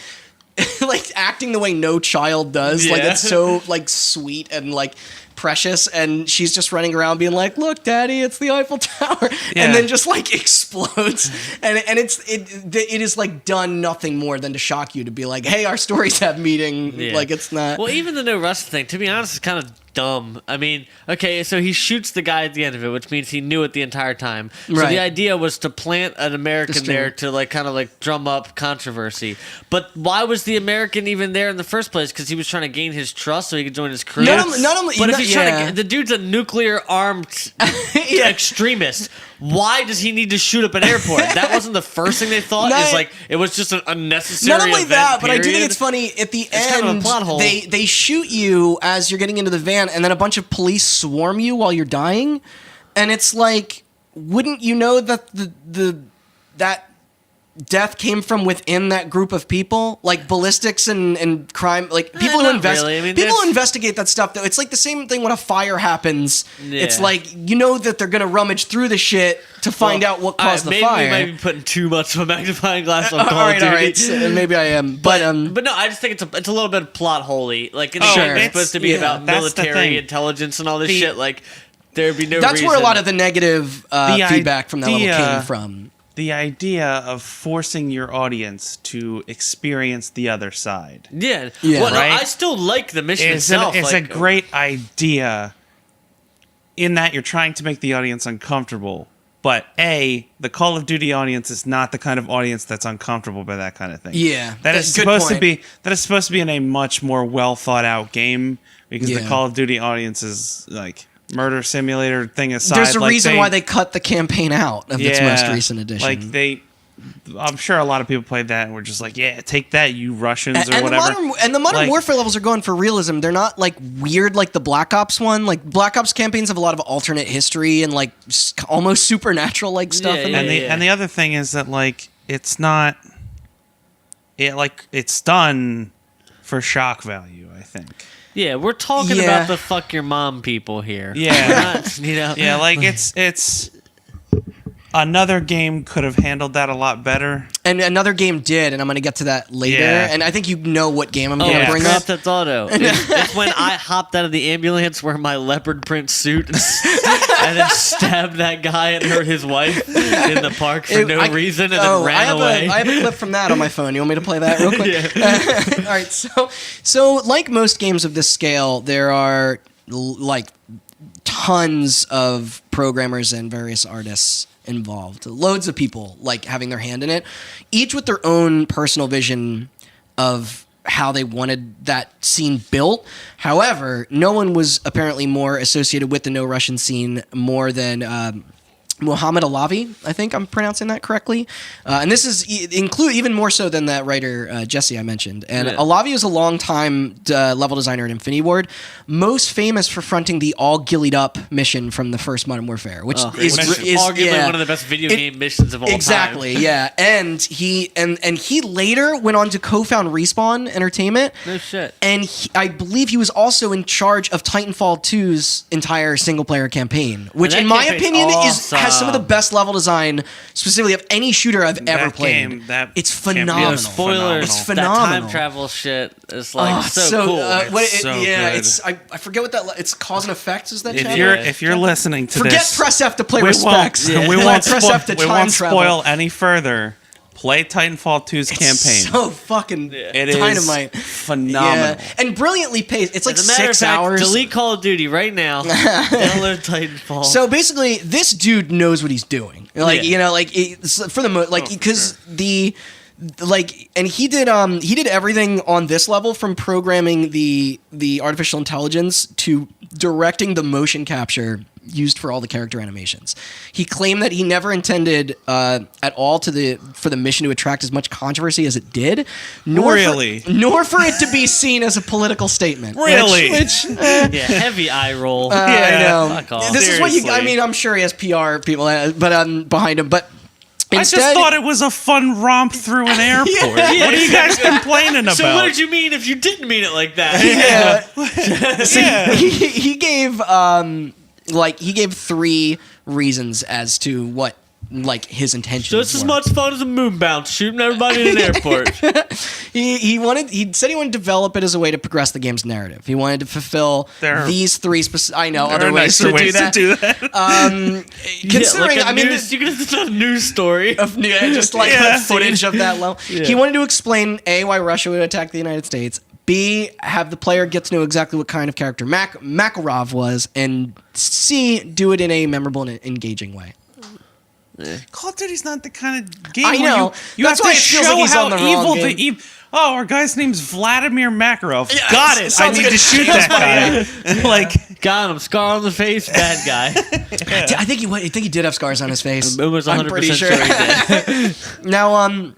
acting the way no child does. Yeah. Like it's so like sweet and like precious, and she's just running around being like, "Look, Daddy, it's the Eiffel Tower," and then just like explodes. And it is like done nothing more than to shock you, to be like, "Hey, our stories have meaning." Yeah. Like it's not. Well, even the No Rust thing, to be honest, is kind of dumb. I mean, okay, so he shoots the guy at the end of it, which means he knew it the entire time. So the idea was to plant an American there to like kind of like drum up controversy. But why was the American even there in the first place? Because he was trying to gain his trust so he could join his crew. Not only, but if he's trying to, the dude's a nuclear armed extremist. Why does he need to shoot up an airport? That wasn't the first thing they thought. It's like it was just an unnecessary. Not only event, that, but I do period. think it's funny. At the end, kind of a plot hole. They shoot you as you're getting into the van, and then a bunch of police swarm you while you're dying, and it's like, wouldn't you know that that death came from within that group of people? Like ballistics and crime, like people who investigate that stuff. Though it's like the same thing when a fire happens. Yeah. It's like, you know that they're gonna rummage through the shit to find out what caused the fire. Maybe we might be putting too much of a magnifying glass on Call of Duty. All right, so maybe I am, but no, I just think it's a little bit plot holy. Like it's supposed to be about military intelligence and all this shit. Like there'd be no. That's reason. Where a lot of the negative feedback from that level came from. the idea of forcing your audience to experience the other side. Yeah. Well, right? No, I still like the mission itself. It's a great idea in that you're trying to make the audience uncomfortable. But the Call of Duty audience is not the kind of audience that's uncomfortable by that kind of thing. Yeah. That is supposed to be in a much more well thought out game, because the Call of Duty audience is like murder simulator thing aside. There's a reason why they cut the campaign out of its most recent edition. Like I'm sure a lot of people played that and were just like, yeah, take that, you Russians, or whatever. The Modern Warfare levels are going for realism. They're not like weird like the Black Ops one. Like Black Ops campaigns have a lot of alternate history and like almost supernatural like stuff. And the other thing is that like it's not, it's done for shock value, I think. Yeah, we're talking about the fuck your mom people here. Yeah, not, Yeah, like it's. Another game could have handled that a lot better. And another game did, and I'm going to get to that later. Yeah. And I think you know what game I'm going to bring up. That's auto. It's when I hopped out of the ambulance wearing my leopard print suit and then stabbed that guy and hurt his wife in the park for no reason and then ran away. I have a clip from that on my phone. You want me to play that real quick? All right, so like most games of this scale, there are like tons of programmers and various artists involved. Loads of people like having their hand in it, each with their own personal vision of how they wanted that scene built. However, no one was apparently more associated with the No Russian scene more than Muhammad Alavi, I think I'm pronouncing that correctly. And this is even more so than that writer, Jesse, I mentioned. And Alavi was a long-time level designer at Infinity Ward, most famous for fronting the All Gillied Up mission from the first Modern Warfare, which is arguably one of the best video game missions of all time. Exactly, yeah. And he later went on to co-found Respawn Entertainment. No shit. And I believe he was also in charge of Titanfall 2's entire single-player campaign, which in my opinion has some of the best level design, specifically of any shooter I've ever played. It's phenomenal. Spoilers. It's phenomenal. That time travel shit is like so cool. I forget what that. It's cause and effects. Is that? If you're listening to forget this, press F to play with specs. We won't spoil any further. Play Titanfall 2's campaign. So fucking dynamite. Is phenomenal. Yeah. And brilliantly paced. It's like As a matter 6 of fact, hours. Delete Call of Duty right now. Download Titanfall. So basically, this dude knows what he's doing. Like for the because and he did everything on this level, from programming the artificial intelligence to directing the motion capture used for all the character animations. He claimed that he never intended at all for the mission to attract as much controversy as it did, nor for it to be seen as a political statement. Really? Heavy eye roll. I know. Fuck off. This is what you. I mean, I'm sure he has PR people, but behind him, but. Instead, I just thought it was a fun romp through an airport. What are you guys complaining about? So what did you mean if you didn't mean it like that? He gave 3 reasons as to what his intentions Just as much fun as a moon bounce, shooting everybody in an airport. He said he wanted to develop it as a way to progress the game's narrative. He wanted to fulfill these 3 I know other ways to do that. Considering, you could have done a news story of just footage of that level. Yeah. He wanted to explain A, why Russia would attack the United States, B, have the player get to know exactly what kind of character Makarov was, and C, do it in a memorable and engaging way. Call of Duty's not the kind of game I know. where you have to show how evil the evil. Oh, our guy's name's Vladimir Makarov. Yeah, got it. I need to shoot that guy. Got him. Scar on the face. Bad guy. I think he did have scars on his face. It was 100% I'm pretty sure he did. Now,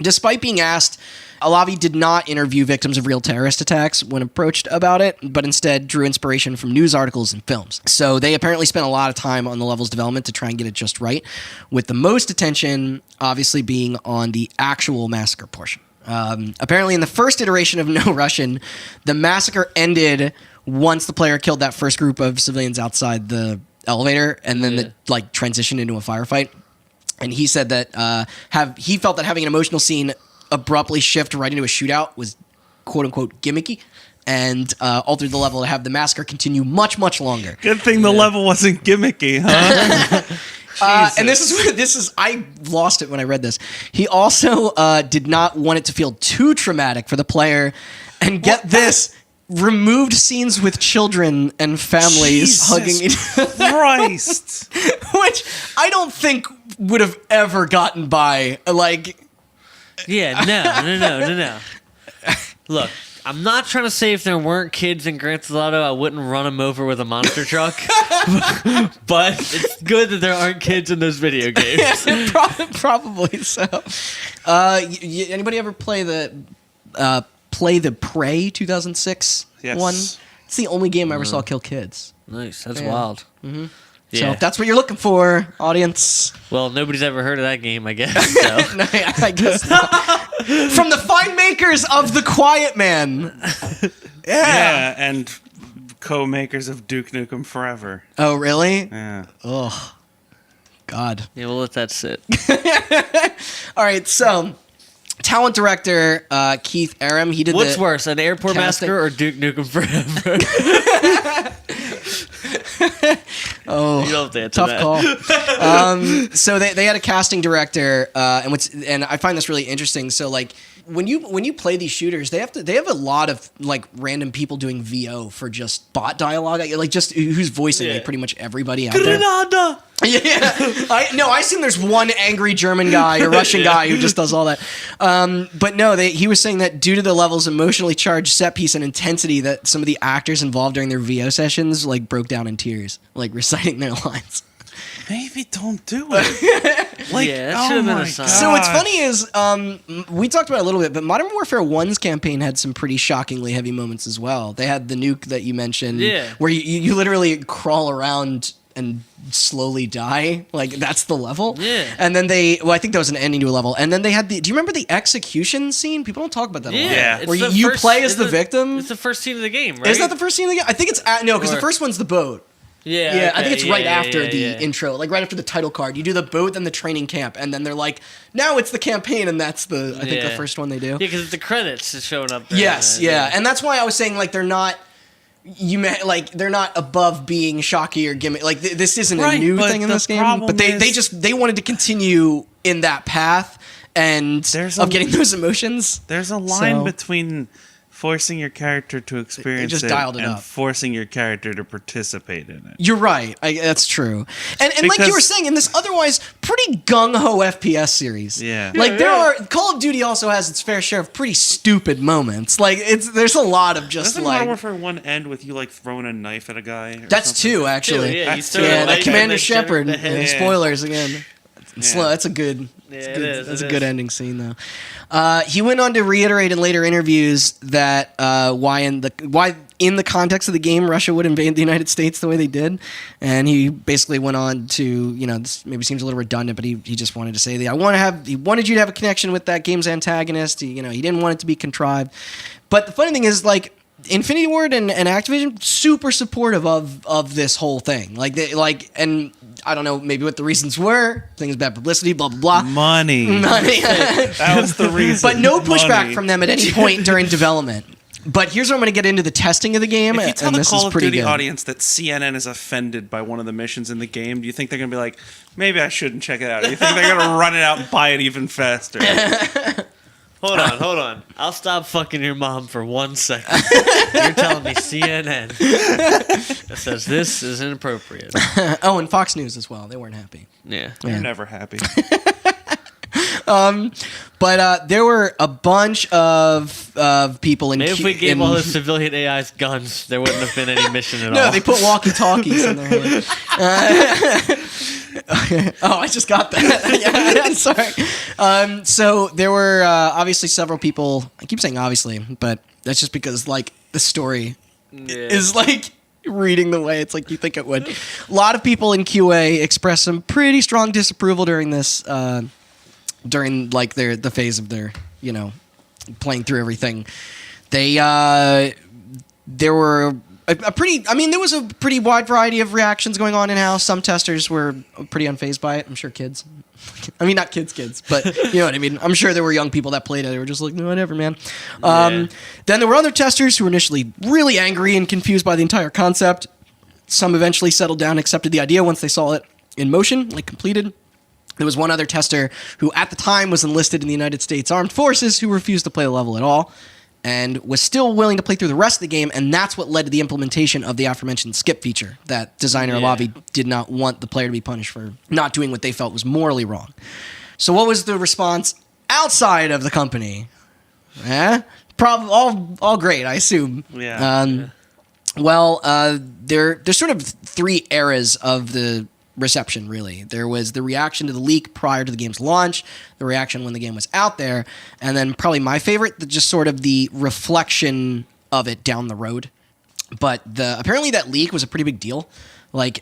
despite being asked, Alavi did not interview victims of real terrorist attacks when approached about it, but instead drew inspiration from news articles and films. So they apparently spent a lot of time on the level's development to try and get it just right, with the most attention obviously being on the actual massacre portion. Apparently in the first iteration of No Russian, the massacre ended once the player killed that first group of civilians outside the elevator, and then transitioned into a firefight. And he said that he felt that having an emotional scene abruptly shift right into a shootout was quote-unquote gimmicky, and altered the level to have the massacre continue much, much longer. Good thing the level wasn't gimmicky, huh? And this is I lost it when I read this. He also did not want it to feel too traumatic for the player, and get this. Removed scenes with children and families hugging each other. Christ. Which I don't think would have ever gotten by. Like, yeah, no. Look, I'm not trying to say if there weren't kids in Grand Theft Auto, I wouldn't run them over with a monster truck. But it's good that there aren't kids in those video games. Probably so. Anybody ever play the Prey 2006 one? It's the only game I ever saw kill kids. Nice, that's wild. Mm-hmm. Yeah. So if that's what you're looking for, audience. Well, nobody's ever heard of that game, I guess. So. No, I guess not. From the fine makers of The Quiet Man. Yeah, and co-makers of Duke Nukem Forever. Oh, really? Yeah. Oh, God. Yeah, we'll let that sit. All right, so talent director Keith Aram, he did What's worse, an Airport Massacre or Duke Nukem Forever? Oh, you don't have to tough call. So they had a casting director, and I find this really interesting. So like when you play these shooters, they have a lot of like random people doing VO for just bot dialogue, like just who's voicing like pretty much everybody out there. Yeah, I assume there's one angry German guy or Russian guy who just does all that. But no, he was saying that due to the levels of emotionally charged set piece and intensity, that some of the actors involved during their VO sessions like broke down in tears, like reciting their lines. Maybe don't do it. Like, yeah, that should have been a sign. So what's funny is we talked about it a little bit, but Modern Warfare 1's campaign had some pretty shockingly heavy moments as well. They had the nuke that you mentioned, where you literally crawl around and slowly die. Like, that's the level. Yeah. And then I think that was an ending to a level. And then they had do you remember the execution scene? People don't talk about that a lot. Yeah. Where you play as the victim. It's the first scene of the game, right? Is that the first scene of the game? I think it's no, because the first one's the boat. Yeah, okay. I think it's right after the intro, like right after the title card. You do the boat and the training camp, and then they're like, now it's the campaign, and that's I think the first one they do. Yeah, because the credits is showing up there. Yes, and that's why I was saying like they're not above being shocky or gimmick. Like this isn't a new thing in this game, but they wanted to continue in that path and getting those emotions. There's a line between forcing your character to experience it and forcing your character to participate in it. You're right. That's true. And like you were saying, in this otherwise pretty gung-ho FPS series, Call of Duty also has its fair share of pretty stupid moments. Like there's a lot of just Doesn't Modern Warfare 1 end with you like throwing a knife at a guy? That's something? 2 actually. That's Commander Shepard. Spoilers again. Slow. That's a good. That's a good ending scene, though. He went on to reiterate in later interviews that why in the context of the game Russia would invade the United States the way they did, and he basically went on to this maybe seems a little redundant, but he just wanted to say that he wanted you to have a connection with that game's antagonist. He didn't want it to be contrived. But the funny thing is like. Infinity Ward and Activision super supportive of this whole thing. And I don't know maybe what the reasons were. Things bad publicity, blah blah blah. Money. That was the reason. But no pushback from them at any point during development. But here's where I'm going to get into the testing of the game. If you tell the Call of Duty good. audience that CNN is offended by one of the missions in the game, do you think they're going to be like, maybe I shouldn't check it out? Do you think they're going to run it out and buy it even faster? Hold on. I'll stop fucking your mom for 1 second. You're telling me CNN that says this is inappropriate. Oh, and Fox News as well. They weren't happy. Yeah. They're never happy. But there were a bunch of people in. Maybe if we gave all the civilian AIs guns, there wouldn't have been any mission at all. No, they put walkie-talkies in their hand. Oh, I just got that. I'm sorry. So there were obviously several people. I keep saying obviously, but that's just because like the story is like reading the way it's like you think it would. A lot of people in QA expressed some pretty strong disapproval during this. During like the phase of their playing through everything, there were there was a pretty wide variety of reactions going on in-house. Some testers were pretty unfazed by it. I'm sure kids. I mean, not kids, but you know what I mean. I'm sure there were young people that played it. They were just like, no, whatever, man. Then there were other testers who were initially really angry and confused by the entire concept. Some eventually settled down and accepted the idea once they saw it. in motion, like completed. There was one other tester who at the time was enlisted in the United States Armed Forces who refused to play the level at all and was still willing to play through the rest of the game, and that's what led to the implementation of the aforementioned skip feature, that designer Alavi did not want the player to be punished for not doing what they felt was morally wrong. So what was the response outside of the company? Probably all great, I assume. Well, there's sort of three eras of the reception, really. There was the reaction to the leak prior to the game's launch, the reaction when the game was out there, and then probably my favorite, just sort of the reflection of it down the road. But apparently that leak was a pretty big deal. That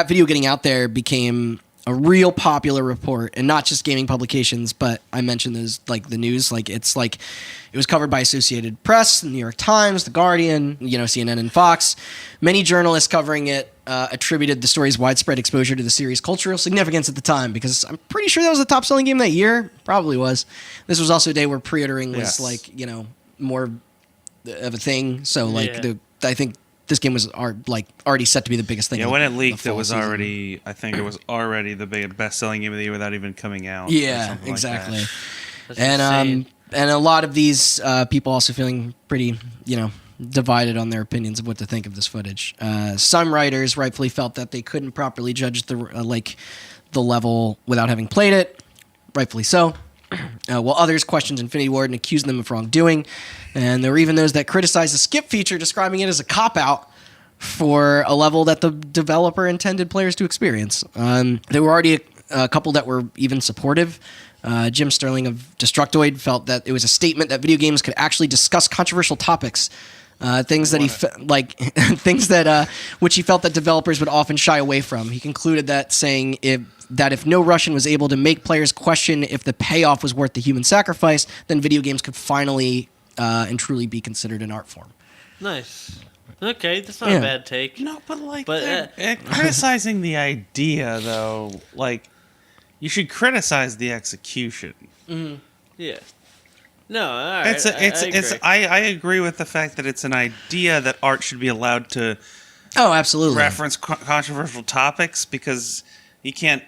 video getting out there became a real popular report, and not just gaming publications, but I mentioned those, like the news, it was covered by Associated Press, the New York Times, The Guardian, CNN and Fox. Many journalists covering it attributed the story's widespread exposure to the series' cultural significance at the time, because I'm pretty sure that was the top-selling game that year. Probably was. This was also a day where pre-ordering was more of a thing. So I think this game was already set to be the biggest thing. Yeah, when it leaked, it was already. I think it was already the best-selling game of the year without even coming out. Yeah, exactly. And a lot of these people also feeling pretty, divided on their opinions of what to think of this footage. Some writers rightfully felt that they couldn't properly judge the level without having played it, rightfully so. While others questioned Infinity Ward and accused them of wrongdoing. And there were even those that criticized the skip feature, describing it as a cop-out for a level that the developer intended players to experience. There were already a couple that were even supportive. Jim Sterling of Destructoid felt that it was a statement that video games could actually discuss controversial topics, things that which he felt that developers would often shy away from. He concluded that saying if No Russian was able to make players question if the payoff was worth the human sacrifice, then video games could finally and truly be considered an art form. Nice. Okay, that's not a bad take. No, but criticizing the idea, though, you should criticize the execution. Mm-hmm. Yeah. No, all right. I agree with the fact that it's an idea that art should be allowed to absolutely reference controversial topics, because you can't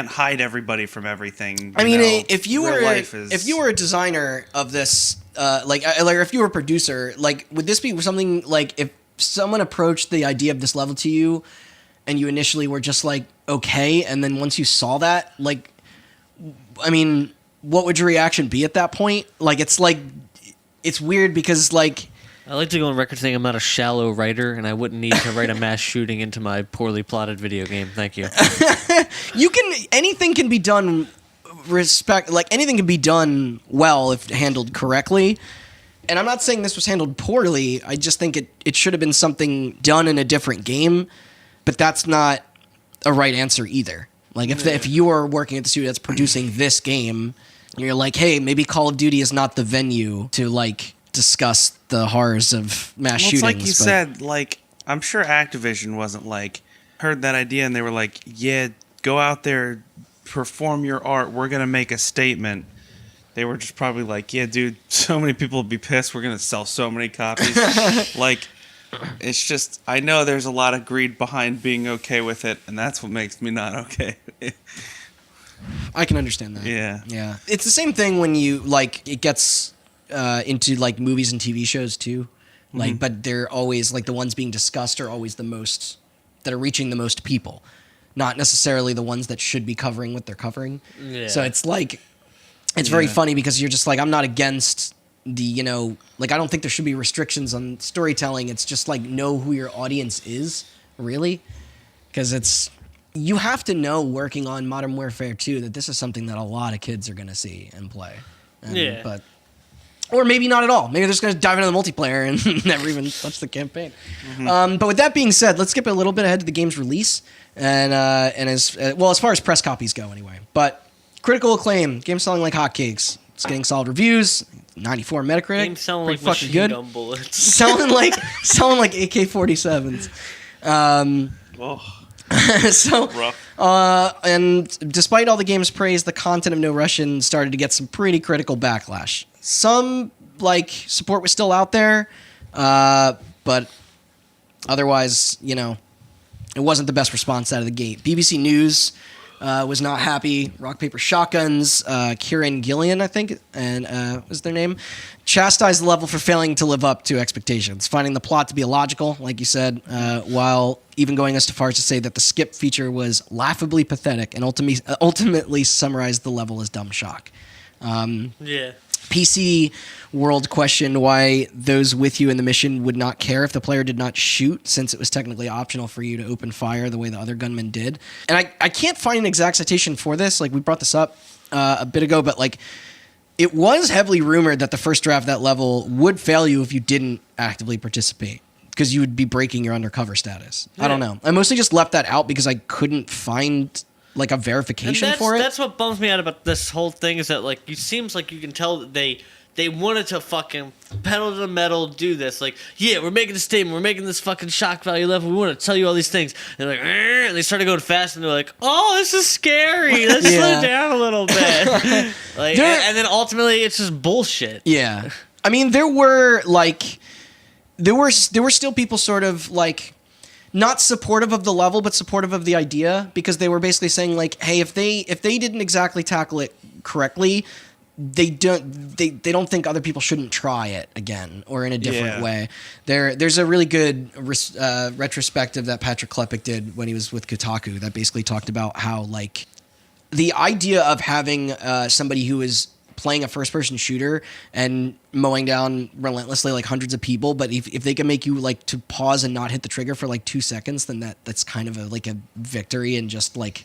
hide everybody from everything. I mean, if you were a designer of this, if you were a producer, would this be something if someone approached the idea of this level to you, and you initially were just okay, and then once you saw that, what would your reaction be at that point? It's weird because I like to go on record saying I'm not a shallow writer, and I wouldn't need to write a mass shooting into my poorly plotted video game. Thank you. Anything can be done anything can be done well if handled correctly. And I'm not saying this was handled poorly. I just think it should have been something done in a different game, but that's not a right answer either. If you are working at the studio that's producing this game, and you're hey, maybe Call of Duty is not the venue to discuss the horrors of mass shootings. It's like you said, I'm sure Activision wasn't heard that idea and they were yeah, go out there, perform your art, we're gonna make a statement. They were just probably yeah, dude, so many people will be pissed, we're gonna sell so many copies. It's just, I know there's a lot of greed behind being okay with it, and that's what makes me not okay. I can understand that. Yeah. Yeah. It's the same thing when you, it gets into, movies and TV shows, too. But they're always, the ones being discussed are always the most, that are reaching the most people. Not necessarily the ones that should be covering what they're covering. Yeah. So it's, it's very funny because you're just I'm not against the, I don't think there should be restrictions on storytelling. It's just know who your audience is, really. Because you have to know, working on Modern Warfare 2, that this is something that a lot of kids are going to see and play. Or maybe not at all. Maybe they're just going to dive into the multiplayer and never even touch the campaign. Mm-hmm. But with that being said, let's skip a little bit ahead to the game's release. And as far as press copies go anyway. But critical acclaim, game selling like hotcakes. It's getting solid reviews, 94 Metacritic. Game selling like machine gun bullets. selling like AK-47s. So, rough. And despite all the game's praise, the content of No Russian started to get some pretty critical backlash. Some support was still out there, but otherwise, it It wasn't the best response out of the gate. BBC News was not happy. Rock, Paper, Shotguns, Kieran Gillian, I think, and was their name, chastised the level for failing to live up to expectations, finding the plot to be illogical, like you said, while even going as far as to say that the skip feature was laughably pathetic and ultimately summarized the level as dumb shock. PC World questioned why those with you in the mission would not care if the player did not shoot, since it was technically optional for you to open fire the way the other gunmen did. And I can't find an exact citation for this. Like, we brought this up a bit ago, but like, it was heavily rumored that the first draft of that level would fail you if you didn't actively participate, because you would be breaking your undercover status. Yeah. I don't know. I mostly just left that out because I couldn't find like a verification for it. That's what bums me out about this whole thing, is that like, it seems like you can tell that they wanted to fucking pedal to the metal, do this. Like, yeah, we're making a statement. We're making this fucking shock value level. We want to tell you all these things. And they're like, and they started going fast, and they're like, oh, this is scary. Let's slow down a little bit. Like, and then ultimately, it's just bullshit. Yeah. I mean, there were still people sort of like, not supportive of the level, but supportive of the idea, because they were basically saying like, hey, if they didn't exactly tackle it correctly, they don't think other people shouldn't try it again or in a different way. There's a really good retrospective that Patrick Klepek did when he was with Kotaku that basically talked about how like the idea of having somebody who is playing a first-person shooter and mowing down relentlessly like hundreds of people, but if they can make you like to pause and not hit the trigger for like 2 seconds, then that's kind of a victory, and just like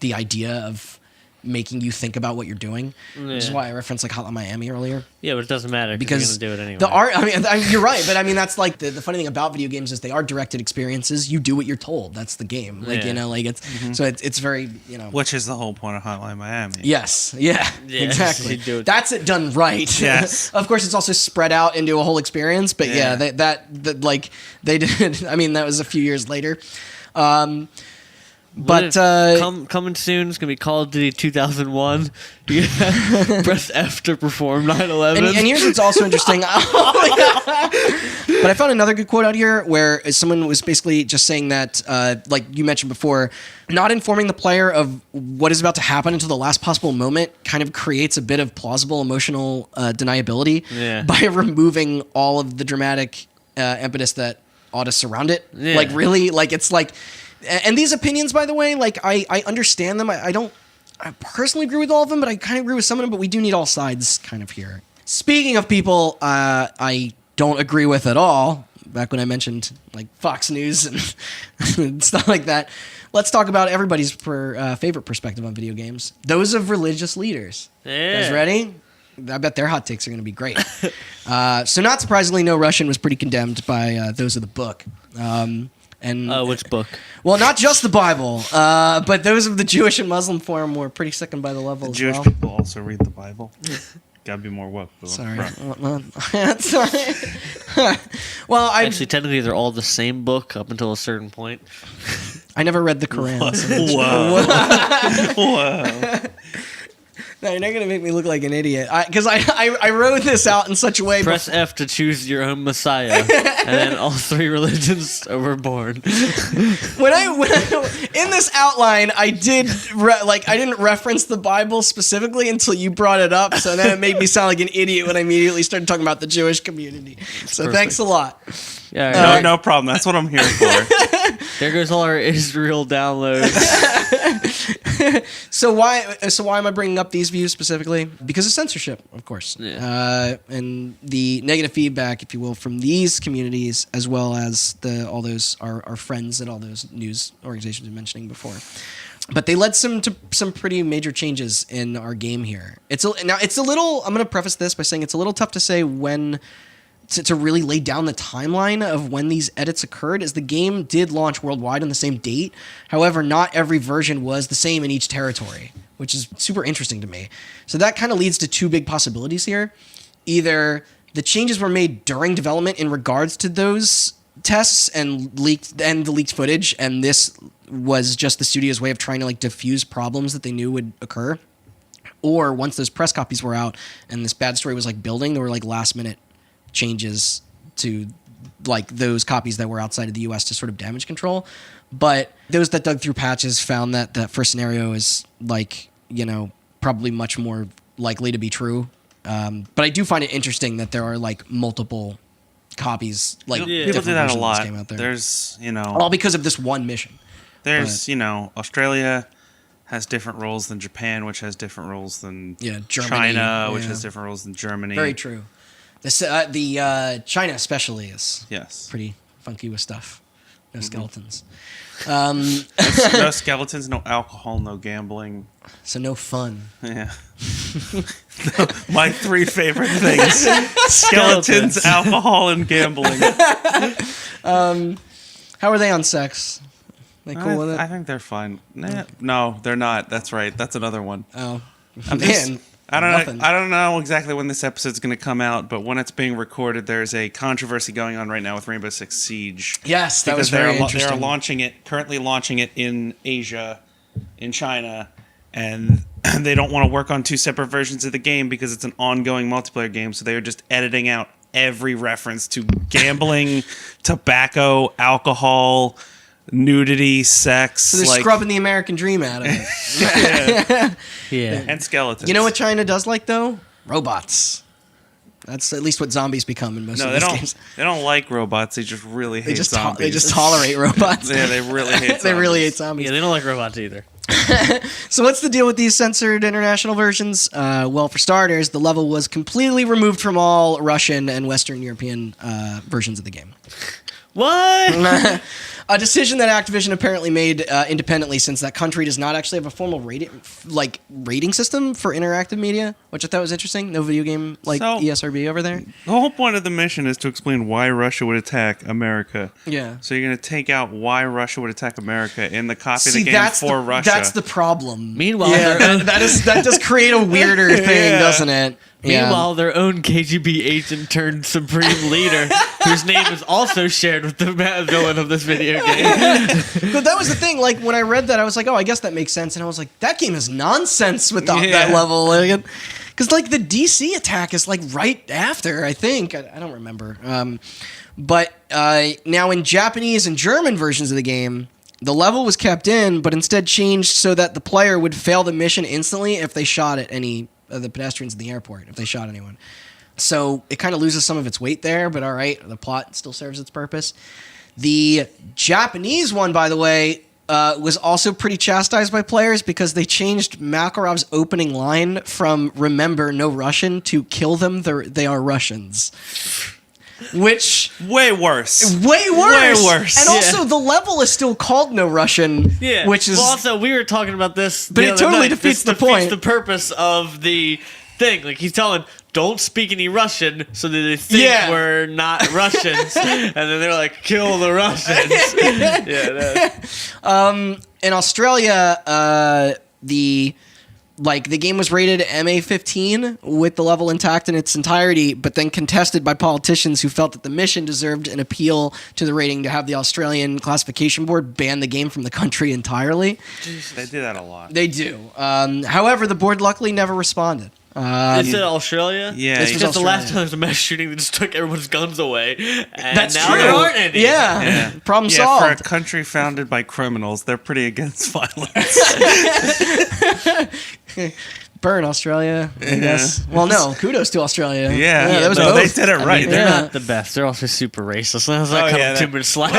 the idea of making you think about what you're doing. Which is why I referenced like Hotline Miami earlier. Yeah, but it doesn't matter because you're gonna do it anyway. The art, I mean, you're right, but I mean that's like the funny thing about video games is they are directed experiences. You do what you're told. That's the game. Like you know, like it's so it's very which is the whole point of Hotline Miami. Yes, exactly. That's it done right. Yes, of course it's also spread out into a whole experience, but that like they did. I mean that was a few years later. But coming soon, it's gonna be Call of Duty 2001. Press F to perform 9/11. And here's what's also interesting. But I found another good quote out here where someone was basically just saying that, like you mentioned before, not informing the player of what is about to happen until the last possible moment kind of creates a bit of plausible emotional deniability by removing all of the dramatic impetus that ought to surround it. Yeah. Like really, like it's like. And these opinions, by the way, like I understand them. I personally agree with all of them, but I kind of agree with some of them. But we do need all sides kind of here. Speaking of people I don't agree with at all, back when I mentioned like Fox News and stuff like that, let's talk about everybody's favorite perspective on video games. Those of religious leaders. Yeah. You guys ready? I bet their hot takes are going to be great. So not surprisingly, No Russian was pretty condemned by those of the book. And which book? Well, not just the Bible, but those of the Jewish and Muslim forum were pretty sickened by the level as well. Jewish people also read the Bible. Gotta be more woke. Sorry. Sorry. Well, actually, technically, they're all the same book up until a certain point. I never read the Quran. Whoa. Whoa. No, you're not going to make me look like an idiot. Because I wrote this out in such a way. Press F to choose your own Messiah. And then all three religions were born. When I in this outline, I didn't reference the Bible specifically until you brought it up. So then it made me sound like an idiot when I immediately started talking about the Jewish community. So perfect. Thanks a lot. Yeah, no problem. That's what I'm here for. There goes all our Israel downloads. So why am I bringing up these views specifically? Because of censorship, of course. Yeah. And the negative feedback, if you will, from these communities, as well as all those our friends and all those news organizations you're mentioning before. But they led to some pretty major changes in our game here. It's a little. I'm going to preface this by saying it's a little tough to say when. To really lay down the timeline of when these edits occurred, as the game did launch worldwide on the same date. However, not every version was the same in each territory, which is super interesting to me. So that kind of leads to two big possibilities here. Either the changes were made during development in regards to those tests and the leaked footage, and this was just the studio's way of trying to like diffuse problems that they knew would occur. Or once those press copies were out and this bad story was like building, there were like last minute changes to like those copies that were outside of the US to sort of damage control. But those that dug through patches found that that first scenario is like, probably much more likely to be true. But I do find it interesting that there are like multiple copies, like people do that a lot. Game out there. There's, all because of this one mission. There's, Australia has different rules than Japan, which has different rules than Germany, China, which has different rules than Germany. Very true. The China especially is pretty funky with stuff. No skeletons. No skeletons, no alcohol, no gambling. So no fun. Yeah. My 3 favorite things: skeletons, alcohol, and gambling. How are they on sex? They cool with it? I think they're fine. No, they're not. That's right. That's another one. Oh, I don't know exactly when this episode's going to come out, but when it's being recorded, there's a controversy going on right now with Rainbow Six Siege. Yes, that was very interesting. They're currently launching it in Asia, in China, and they don't want to work on 2 separate versions of the game because it's an ongoing multiplayer game, so they are just editing out every reference to gambling, tobacco, alcohol, nudity, sex. So they're scrubbing the American dream out of it. Yeah. And skeletons. You know what China does like, though? Robots. That's at least what zombies become in most of these games. They don't like robots. They just really hate zombies. They just tolerate robots. Yeah, they really hate zombies. They really hate zombies. Yeah, they don't like robots either. So what's the deal with these censored international versions? Well, for starters, the level was completely removed from all Russian and Western European versions of the game. What? A decision that Activision apparently made independently, since that country does not actually have a formal rating system for interactive media, which I thought was interesting. No video game ESRB over there. The whole point of the mission is to explain why Russia would attack America. Yeah. So you're going to take out why Russia would attack America in the copy of the game for Russia. That's the problem. Meanwhile, that does create a weirder thing, doesn't it? Meanwhile, their own KGB agent turned supreme leader, whose name is also shared with the villain of this video game. But that was the thing. Like, when I read that, I was like, oh, I guess that makes sense. And I was like, that game is nonsense without that level. Because, like, the DC attack is, like, right after, I think. I don't remember. But now in Japanese and German versions of the game, the level was kept in, but instead changed so that the player would fail the mission instantly if they shot at any of the pedestrians in the airport, if they shot anyone. So it kind of loses some of its weight there, but all right, the plot still serves its purpose. The Japanese one, by the way, was also pretty chastised by players because they changed Makarov's opening line from "Remember, no Russian" to "Kill them, they are Russians." Which... Way worse. Way worse. And also, the level is still called No Russian, which is... Well, also, we were talking about this but it totally defeats the point. The purpose of the thing. Like, he's telling, don't speak any Russian so that they think we're not Russians. And then they're like, kill the Russians. In Australia, the game was rated MA-15 with the level intact in its entirety, but then contested by politicians who felt that the mission deserved an appeal to the rating to have the Australian Classification Board ban the game from the country entirely. Jeez, they do that a lot. They do. However, the board luckily never responded. Is it Australia? Yeah. It's because the last time there was a mass shooting, they just took everyone's guns away. And That's now true. there aren't any. Yeah. Problem solved. For a country founded by criminals, they're pretty against violence. Burn Australia, I guess. Well, no, kudos to Australia. Yeah, that was they did it right. They're not the best. They're also super racist. So that's not too much slack.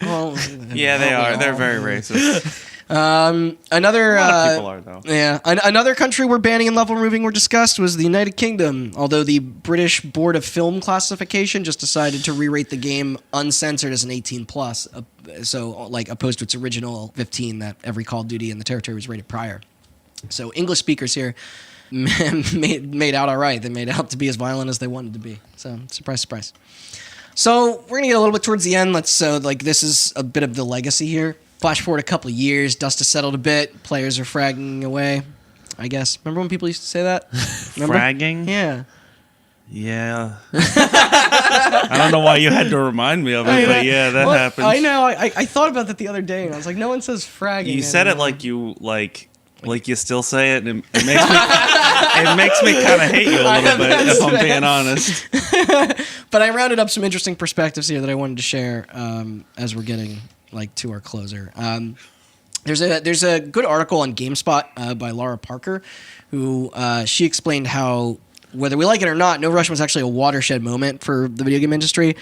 Well, yeah, they are. They're very racist. Another a lot of people are, though. Yeah, another country where banning and level removing were discussed was the United Kingdom. Although the British Board of Film Classification just decided to re-rate the game uncensored as an 18+, so like opposed to its original 15 that every Call of Duty in the territory was rated prior. So English speakers here made out all right. They made out to be as violent as they wanted to be. So surprise, surprise. So we're gonna get a little bit towards the end. This is a bit of the legacy here. Flash forward a couple of years, dust has settled a bit, players are fragging away, I guess. Remember when people used to say that? Remember? Fragging? Yeah. Yeah. I don't know why you had to remind me of it, but yeah, that happens. I know. I thought about that the other day, and I was like, no one says fragging. You said it like you, like... Like, you still say it, and it makes me kind of hate you a little bit, if I'm being honest. But I rounded up some interesting perspectives here that I wanted to share as we're getting to our closer. There's a good article on GameSpot by Laura Parker, who she explained how, whether we like it or not, No Russian was actually a watershed moment for the video game industry.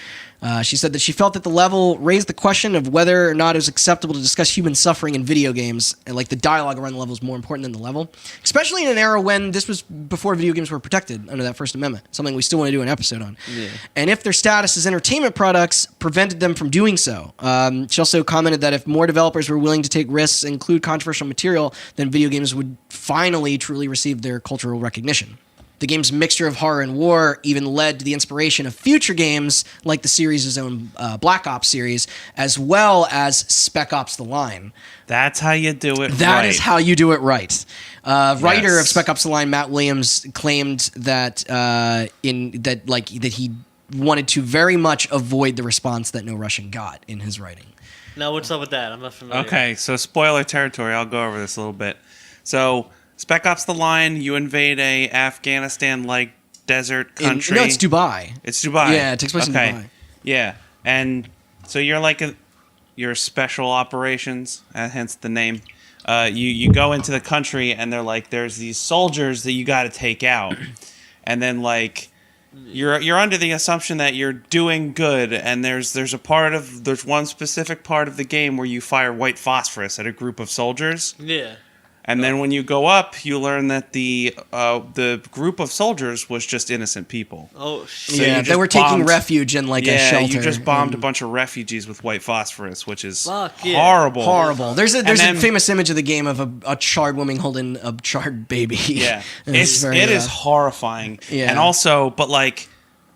She said that she felt that the level raised the question of whether or not it was acceptable to discuss human suffering in video games, and the dialogue around the level is more important than the level, especially in an era when this was before video games were protected under that First Amendment, something we still want to do an episode on. Yeah. And if their status as entertainment products prevented them from doing so. She also commented that if more developers were willing to take risks and include controversial material, then video games would finally truly receive their cultural recognition. The game's mixture of horror and war even led to the inspiration of future games like the series' own Black Ops series, as well as Spec Ops: The Line. That's how you do it right. That is how you do it right. Writer of Spec Ops: The Line, Matt Williams, claimed that that he wanted to very much avoid the response that No Russian got in his writing. Now, what's up with that? I'm not familiar. Okay, so spoiler territory. I'll go over this a little bit. So, Spec Ops: The Line, you invade a Afghanistan-like desert country. No, it's Dubai. It's Dubai. Yeah, it takes place in Dubai. Yeah, and so you're special operations, hence the name. You go into the country, and they're like, there's these soldiers that you got to take out, and then you're under the assumption that you're doing good, and there's one specific part of the game where you fire white phosphorus at a group of soldiers. Yeah. And then when you go up, you learn that the group of soldiers was just innocent people. Oh, shit. So they were taking refuge in a shelter. Yeah, you just bombed a bunch of refugees with white phosphorus, which is horrible. Horrible. There's a famous image of the game of a charred woman holding a charred baby. Yeah, it is horrifying. Yeah. And also,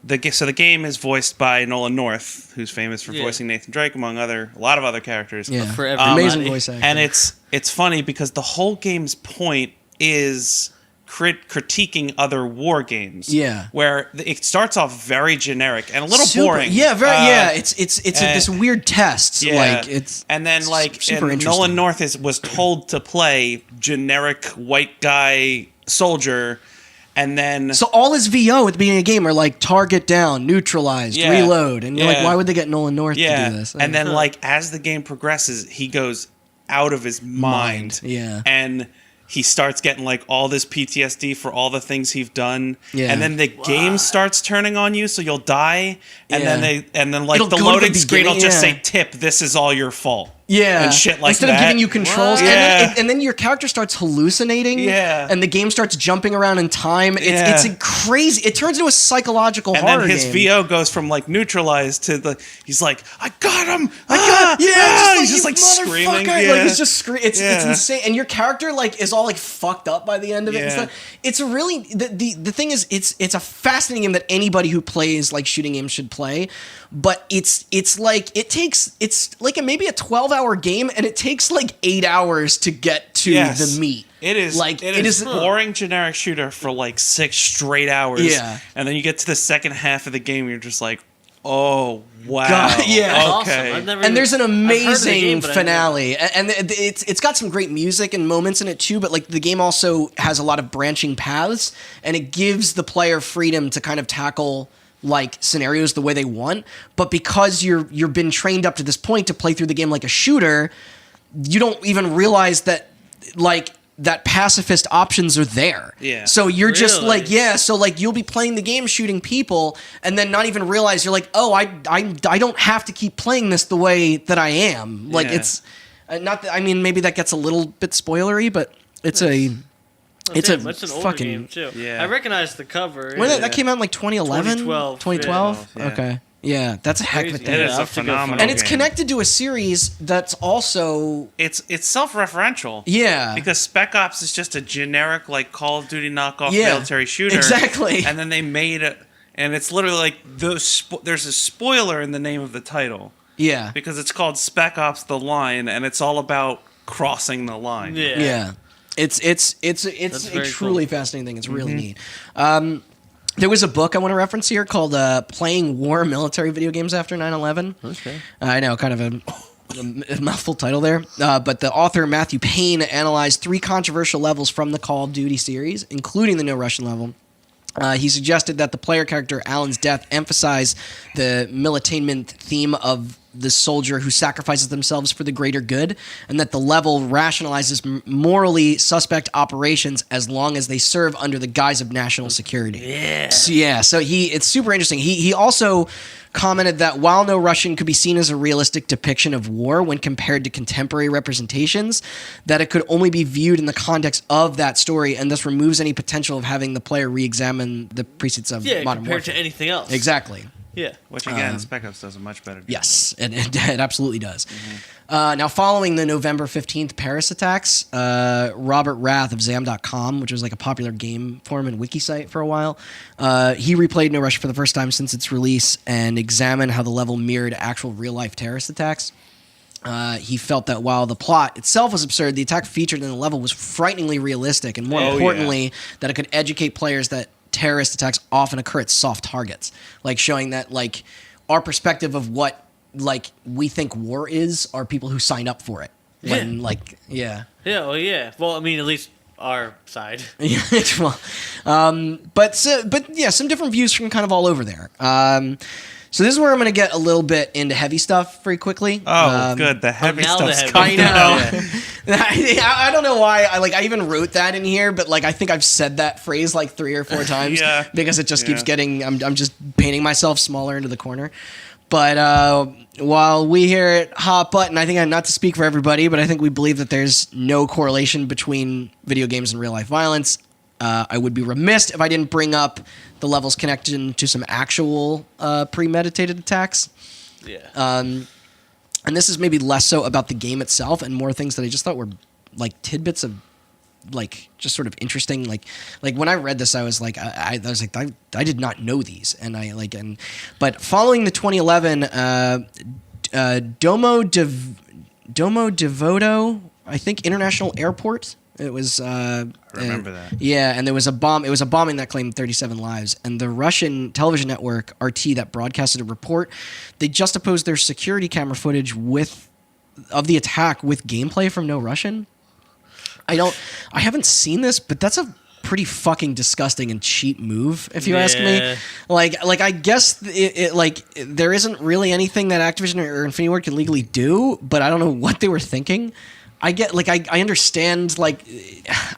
the game is voiced by Nolan North, who's famous for voicing Nathan Drake, among a lot of other characters. Yeah, amazing voice acting. And it's funny because the whole game's point is critiquing other war games. Yeah, where it starts off very generic and a little boring. Yeah, It's this weird test. Yeah, and then Nolan North was told to play generic white guy soldier. And then, so all his VO at the beginning of the game are target down, neutralized, reload, and you're why would they get Nolan North to do this? And then as the game progresses, he goes out of his mind. Yeah, and he starts getting all this PTSD for all the things he's done. Yeah, and then the game starts turning on you, so you'll die. And then the loading screen will just say, "Tip, this is all your fault." Yeah, and shit like instead that. of giving you controls, and then your character starts hallucinating. Yeah, and the game starts jumping around in time. It's crazy. It turns into a psychological horror game. And then his VO goes from neutralized to he's like, I got him. He's just screaming. He's just screaming. It's insane. And your character is all fucked up by the end of it. Yeah. It's a really the thing is it's a fascinating game that anybody who plays shooting games should play. But it's maybe a 12-hour game, and it takes 8 hours to get to the meat. It is it is a boring generic shooter for 6 straight hours. Yeah, and then you get to the second half of the game, and you're just like, oh wow, God, yeah, okay. Awesome. And there's an amazing finale, and it's got some great music and moments in it too. But the game also has a lot of branching paths, and it gives the player freedom to kind of tackle scenarios the way they want, but because you've been trained up to this point to play through the game like a shooter, you don't even realize that that pacifist options are there. Yeah. So you're just you'll be playing the game shooting people and then not even realize you're I don't have to keep playing this the way that I am. It's not that, maybe that gets a little bit spoilery, but it's it's an older game too. Yeah, I recognize the cover. When that came out in 2011? 2012. Yeah. Okay. Yeah, that's a heck of a thing. It is a phenomenal and it's connected to a series that's also... It's self-referential. Yeah. Because Spec Ops is just a generic, Call of Duty knockoff military shooter. Exactly. And then they made it... And it's literally there's a spoiler in the name of the title. Yeah. Because it's called Spec Ops: The Line, and it's all about crossing the line. Yeah. Yeah. It's a truly fascinating thing. It's really neat. There was a book I want to reference here called Playing War Military Video Games After 9/11. Okay. I know, kind of a a mouthful title there. But the author Matthew Payne analyzed 3 controversial levels from the Call of Duty series, including the No Russian level. He suggested that the player character Alan's death emphasize the militainment theme of the soldier who sacrifices themselves for the greater good, and that the level rationalizes morally suspect operations as long as they serve under the guise of national security. So it's super interesting. He also commented that while No Russian could be seen as a realistic depiction of war when compared to contemporary representations, that it could only be viewed in the context of that story, and thus removes any potential of having the player re-examine the precepts of modern compared warfare. to anything else. Exactly. Yeah. Which, again, Spec Ops does a much better job. Yes, it absolutely does. Mm-hmm. Now, following the November 15th Paris attacks, Robert Rath of Zam.com, which was like a popular game forum and wiki site for a while, he replayed No Russian for the first time since its release and examined how the level mirrored actual real-life terrorist attacks. He felt that while the plot itself was absurd, the attack featured in the level was frighteningly realistic, and more importantly, that it could educate players that terrorist attacks often occur at soft targets, like showing that like our perspective of what like we think war is are people who sign up for it. When Well, I mean, at least our side. But yeah, some different views from kind of all over there. So this is where I'm going to get a little bit into heavy stuff very quickly. Good. The heavy stuff. I know. I don't know why. I even wrote that in here, but like I think I've said that phrase like 3 or 4 times because it just keeps getting. I'm just painting myself smaller into the corner. But while we here at Hot Button, I think not to speak for everybody, but I think we believe that there's no correlation between video games and real life violence. I would be remiss if I didn't bring up the levels connected to some actual premeditated attacks. Yeah. And this is maybe less so about the game itself and more things that I just thought were like tidbits of like just sort of interesting. Like when I read this, I was like, I did not know these, but following the 2011 Domo Devoto, I think International Airport. It was. I remember that. Yeah, and there was a bomb. It was a bombing that claimed 37 lives. And the Russian television network RT that broadcasted a report, they juxtaposed their security camera footage of the attack with gameplay from No Russian. I haven't seen this, but that's a pretty fucking disgusting and cheap move, if you ask me. Like I guess it there isn't really anything that Activision or Infinity Ward can legally do, but I don't know what they were thinking. I get I understand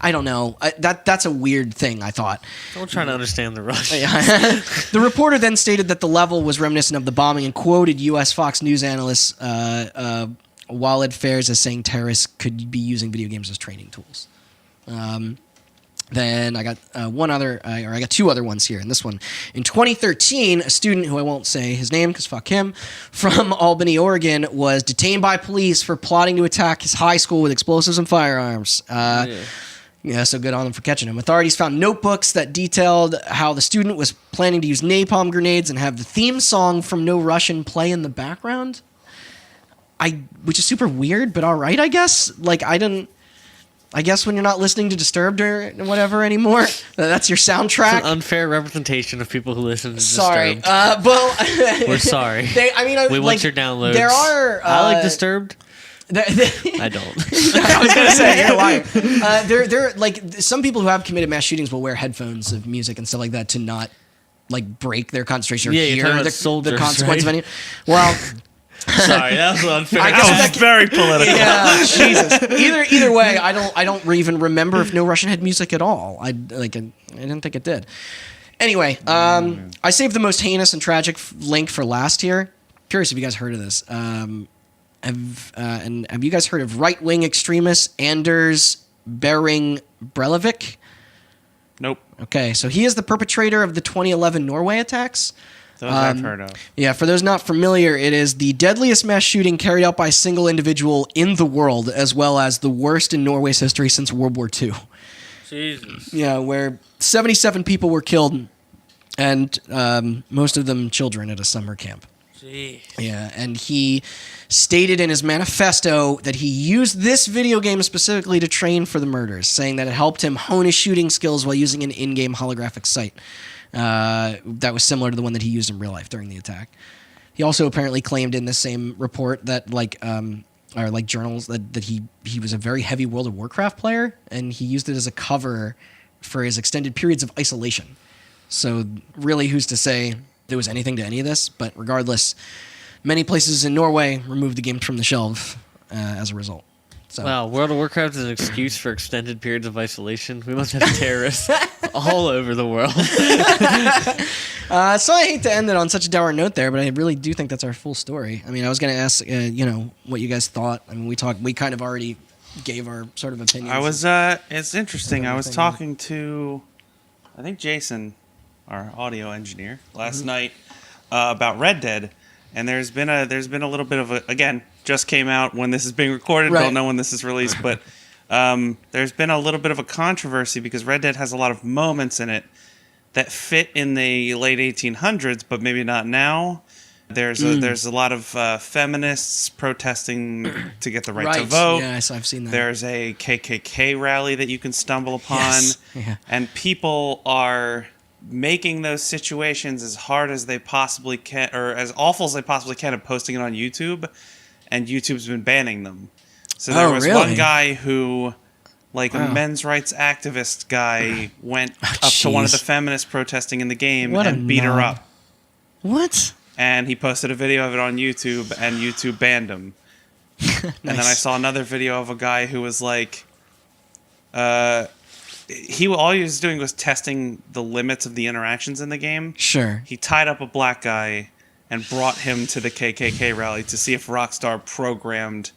I don't know that's a weird thing. I thought. Don't try to understand the rush. The reporter then stated that the level was reminiscent of the bombing and quoted U.S. Fox News analyst Walid Fairs as saying terrorists could be using video games as training tools. Then I got I got 2 other ones here. And this one, in 2013, a student who I won't say his name because fuck him, from Albany, Oregon, was detained by police for plotting to attack his high school with explosives and firearms. So good on them for catching him. Authorities found notebooks that detailed how the student was planning to use napalm grenades and have the theme song from No Russian play in the background. Which is super weird, but all right, I guess. I guess when you're not listening to Disturbed or whatever anymore, that's your soundtrack. It's an unfair representation of people who listen to Sorry. Disturbed. We're sorry. We want your downloads. There are... I like Disturbed. I don't. I was gonna say you're lying. There like some people who have committed mass shootings will wear headphones of music and stuff like that to not break their concentration or hear the consequence of any. Well. Sorry, that was unfair. That was very political. Yeah, Jesus. Either way, I don't even remember if No Russian had music at all. I didn't think it did. Anyway, I saved the most heinous and tragic link for last here. Curious if you guys heard of this. Have you guys heard of right-wing extremist Anders Behring Breivik? Nope. Okay, so he is the perpetrator of the 2011 Norway attacks. Those I've heard of. Yeah, for those not familiar, it is the deadliest mass shooting carried out by a single individual in the world, as well as the worst in Norway's history since World War II. Jesus. Yeah, where 77 people were killed, and most of them children at a summer camp. Jeez. Yeah, and he stated in his manifesto that he used this video game specifically to train for the murders, saying that it helped him hone his shooting skills while using an in-game holographic sight. That was similar to the one that he used in real life during the attack. He also apparently claimed in the same report that or journals that he was a very heavy World of Warcraft player, and he used it as a cover for his extended periods of isolation. So really, who's to say there was anything to any of this? But regardless, many places in Norway removed the game from the shelf as a result. So. Wow, World of Warcraft is an excuse for extended periods of isolation. We must have terrorists all over the world. So I hate to end it on such a dour note there, but I really do think that's our full story. I mean, I was going to ask, what you guys thought. I mean, we kind of already gave our sort of opinions. It's interesting. I was talking to, I think Jason, our audio engineer, last night about Red Dead. And there's been a little bit of again, just came out when this is being recorded. Right. Don't know when this is released, but there's been a little bit of a controversy because Red Dead has a lot of moments in it that fit in the late 1800s, but maybe not now. There's a lot of feminists protesting to get the right to vote. Yes, I've seen that. There's a KKK rally that you can stumble upon, yes. Yeah. And people are making those situations as hard as they possibly can, or as awful as they possibly can, and posting it on YouTube, and YouTube's been banning them. So there was one guy who, a men's rights activist guy, went up to one of the feminists protesting in the game and beat her up. What? And he posted a video of it on YouTube, and YouTube banned him. Nice. And then I saw another video of a guy who was like, all he was doing was testing the limits of the interactions in the game. Sure. He tied up a black guy and brought him to the KKK rally to see if Rockstar programmed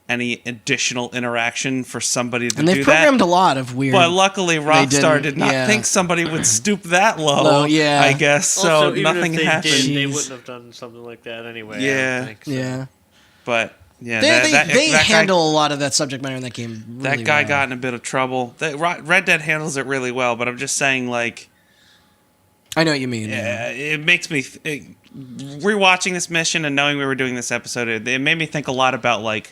any additional interaction for somebody to do that. And they've programmed a lot of weird... But luckily, Rockstar did not think somebody would stoop that low, I guess. So also, nothing happened. They wouldn't have done something like that anyway. Yeah. I don't think, so. Yeah. But... Yeah, they handle a lot of that subject matter in that game really that guy well. got in a bit of trouble. Red Dead handles it really well, but I'm just saying, I know what you mean. Yeah, it makes me... rewatching this mission and knowing we were doing this episode, it made me think a lot about,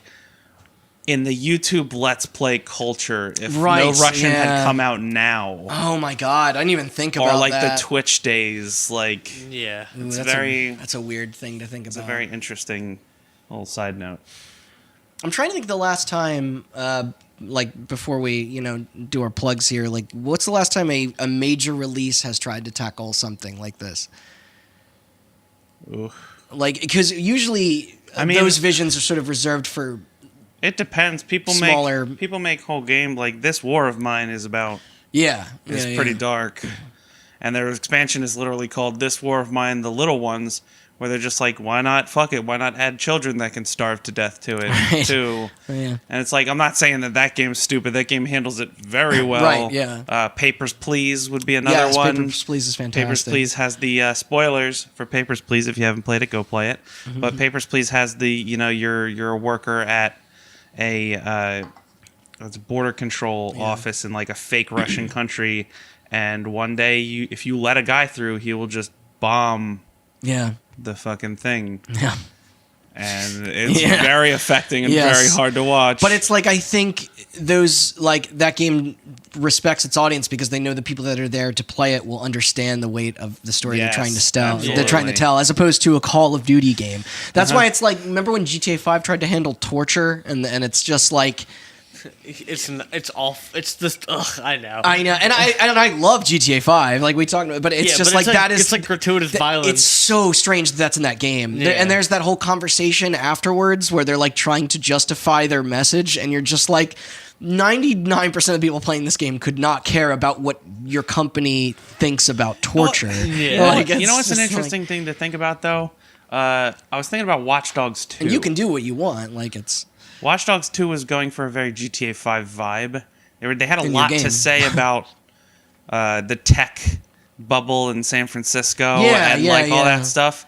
in the YouTube Let's Play culture, if No Russian had come out now. Oh my god, I didn't even think about that. Or, the Twitch days, Yeah. Ooh, that's a weird thing to think about. It's a very interesting... little side note. I'm trying to think the last time, before we, do our plugs here, what's the last time a major release has tried to tackle something like this? Ooh. Because usually those visions are sort of reserved for it depends. People make whole game, this War of Mine is about... Yeah. It's pretty dark. And their expansion is literally called This War of Mine, The Little Ones, where they're just why not? Fuck it. Why not add children that can starve to death to it, too? Yeah. And it's I'm not saying that game's stupid. That game handles it very well. Right, yeah. Papers, Please would be another one. Papers, Please is fantastic. Papers, Please has the spoilers for Papers, Please. If you haven't played it, go play it. Mm-hmm. But Papers, Please has the, you're a worker at it's a border control office in, a fake Russian country. And one day, if you let a guy through, he will just bomb... Yeah. The fucking thing. Yeah. And it's very affecting and very hard to watch. But it's I think those, that game respects its audience because they know the people that are there to play it will understand the weight of the story they're trying to tell. Absolutely. They're trying to tell, as opposed to a Call of Duty game. That's why it's remember when GTA 5 tried to handle torture and it's just it's awful. It's just I know. And I love GTA 5. We talked about, but it's just that is it's gratuitous violence. It's so strange that's in that game. Yeah. And there's that whole conversation afterwards where they're trying to justify their message, and you're just 99% of the people playing this game could not care about what your company thinks about torture. Well, you know what's an interesting thing to think about though? I was thinking about Watch Dogs 2. And you can do what you want. It's. Watch Dogs 2 was going for a very GTA 5 vibe. They had a lot to say about the tech bubble in San Francisco all that stuff.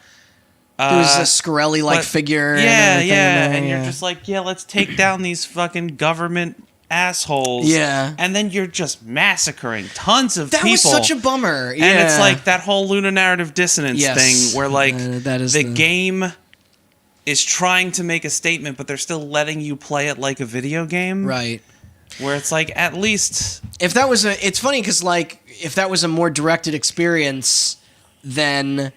There was a Scarelli figure. And you're just let's take down these fucking government assholes. Yeah. And then you're just massacring tons of people. That was such a bummer. Yeah. And it's that whole Luna narrative dissonance thing where that is the game... is trying to make a statement, but they're still letting you play it like a video game. Right. Where it's at least... If that was it's funny because, if that was a more directed experience, then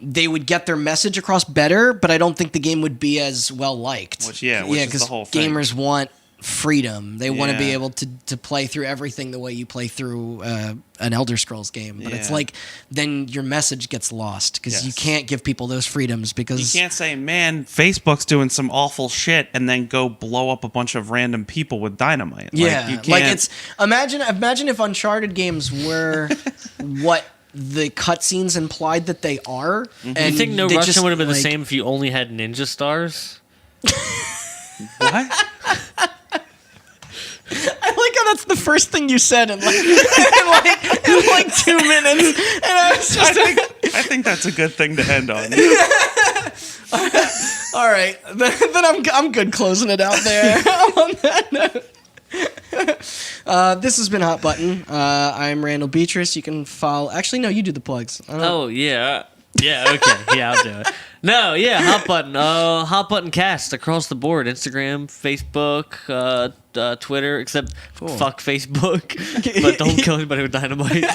they would get their message across better, but I don't think the game would be as well liked. Which is the whole thing. Gamers want freedom. They want to be able to play through everything the way you play through an Elder Scrolls game. But it's like then your message gets lost because you can't give people those freedoms because you can't say, man, Facebook's doing some awful shit and then go blow up a bunch of random people with dynamite. Yeah, you can't. like it's imagine if Uncharted games were what the cutscenes implied that they are. And you think No Russian would have been the same if you only had ninja stars? What? I like how that's the first thing you said in like 2 minutes, and I think that's a good thing to end on. All right, then I'm good closing it out there. On that note. This has been Hot Button. I'm Randall Beatrice. You can follow. Actually, no, you do the plugs. Oh yeah. Yeah, okay. Yeah, I'll do it. No, yeah, Hot Button. Hot Button Cast across the board. Instagram, Facebook, Twitter, except fuck Facebook. But don't kill anybody with dynamite.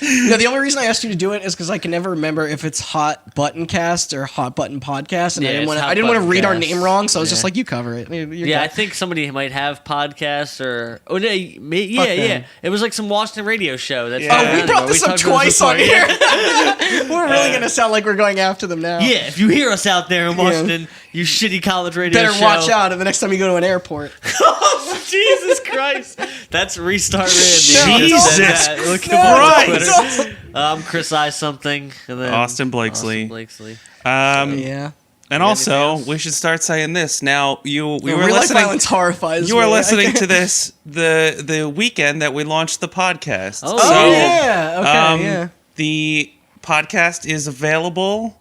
No, the only reason I asked you to do it is because I can never remember if it's Hot Button Cast or Hot Button Podcast, and I didn't want to read our name wrong, so I was just like, you cover it. I think somebody might have podcasts or it was like some Washington radio show. That's we brought this up twice on here. We're really gonna sound like we're going after them now. Yeah, if you hear us out there in Washington, you shitty college radio better show. watch out the next time you go to an airport. Oh, Jesus Christ. That's Restart Jesus Randy. Christ. I'm Chris I something. And then Austin Blakeslee. And Yeah, also, we should start saying this. Now, we were real listening. Life violence horrifies you were me. listening to this the weekend that we launched the podcast. Oh, yeah. Okay, The podcast is available.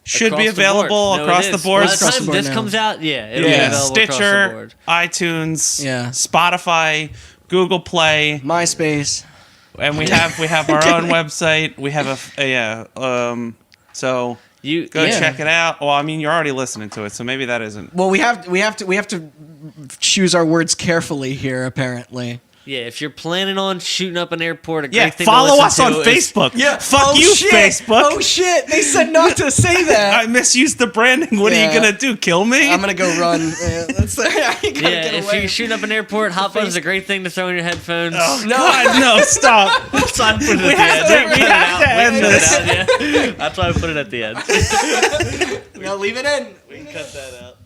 Should Across be available across the board. By the time this comes out, it'll be available across the Stitcher, board. iTunes, Yeah. Spotify, Google Play, MySpace. and we have our own website. We have so You go check it out. Well, I mean, you're already listening to it, so maybe that isn't. Well, we have to choose our words carefully here. Apparently. Yeah, if you're planning on shooting up an airport, a great thing follow to us on Facebook. Fuck you, shit. Facebook. Oh shit! They said not to say that. I misused the branding. What are you gonna do? Kill me? I'm gonna go run. If you're shooting up an airport, Hot Button's a great thing to throw in your headphones. Oh, God, no, stop. That's why I put it We have to end this. That's why I put it at the end. No, leave it in. We can cut that out.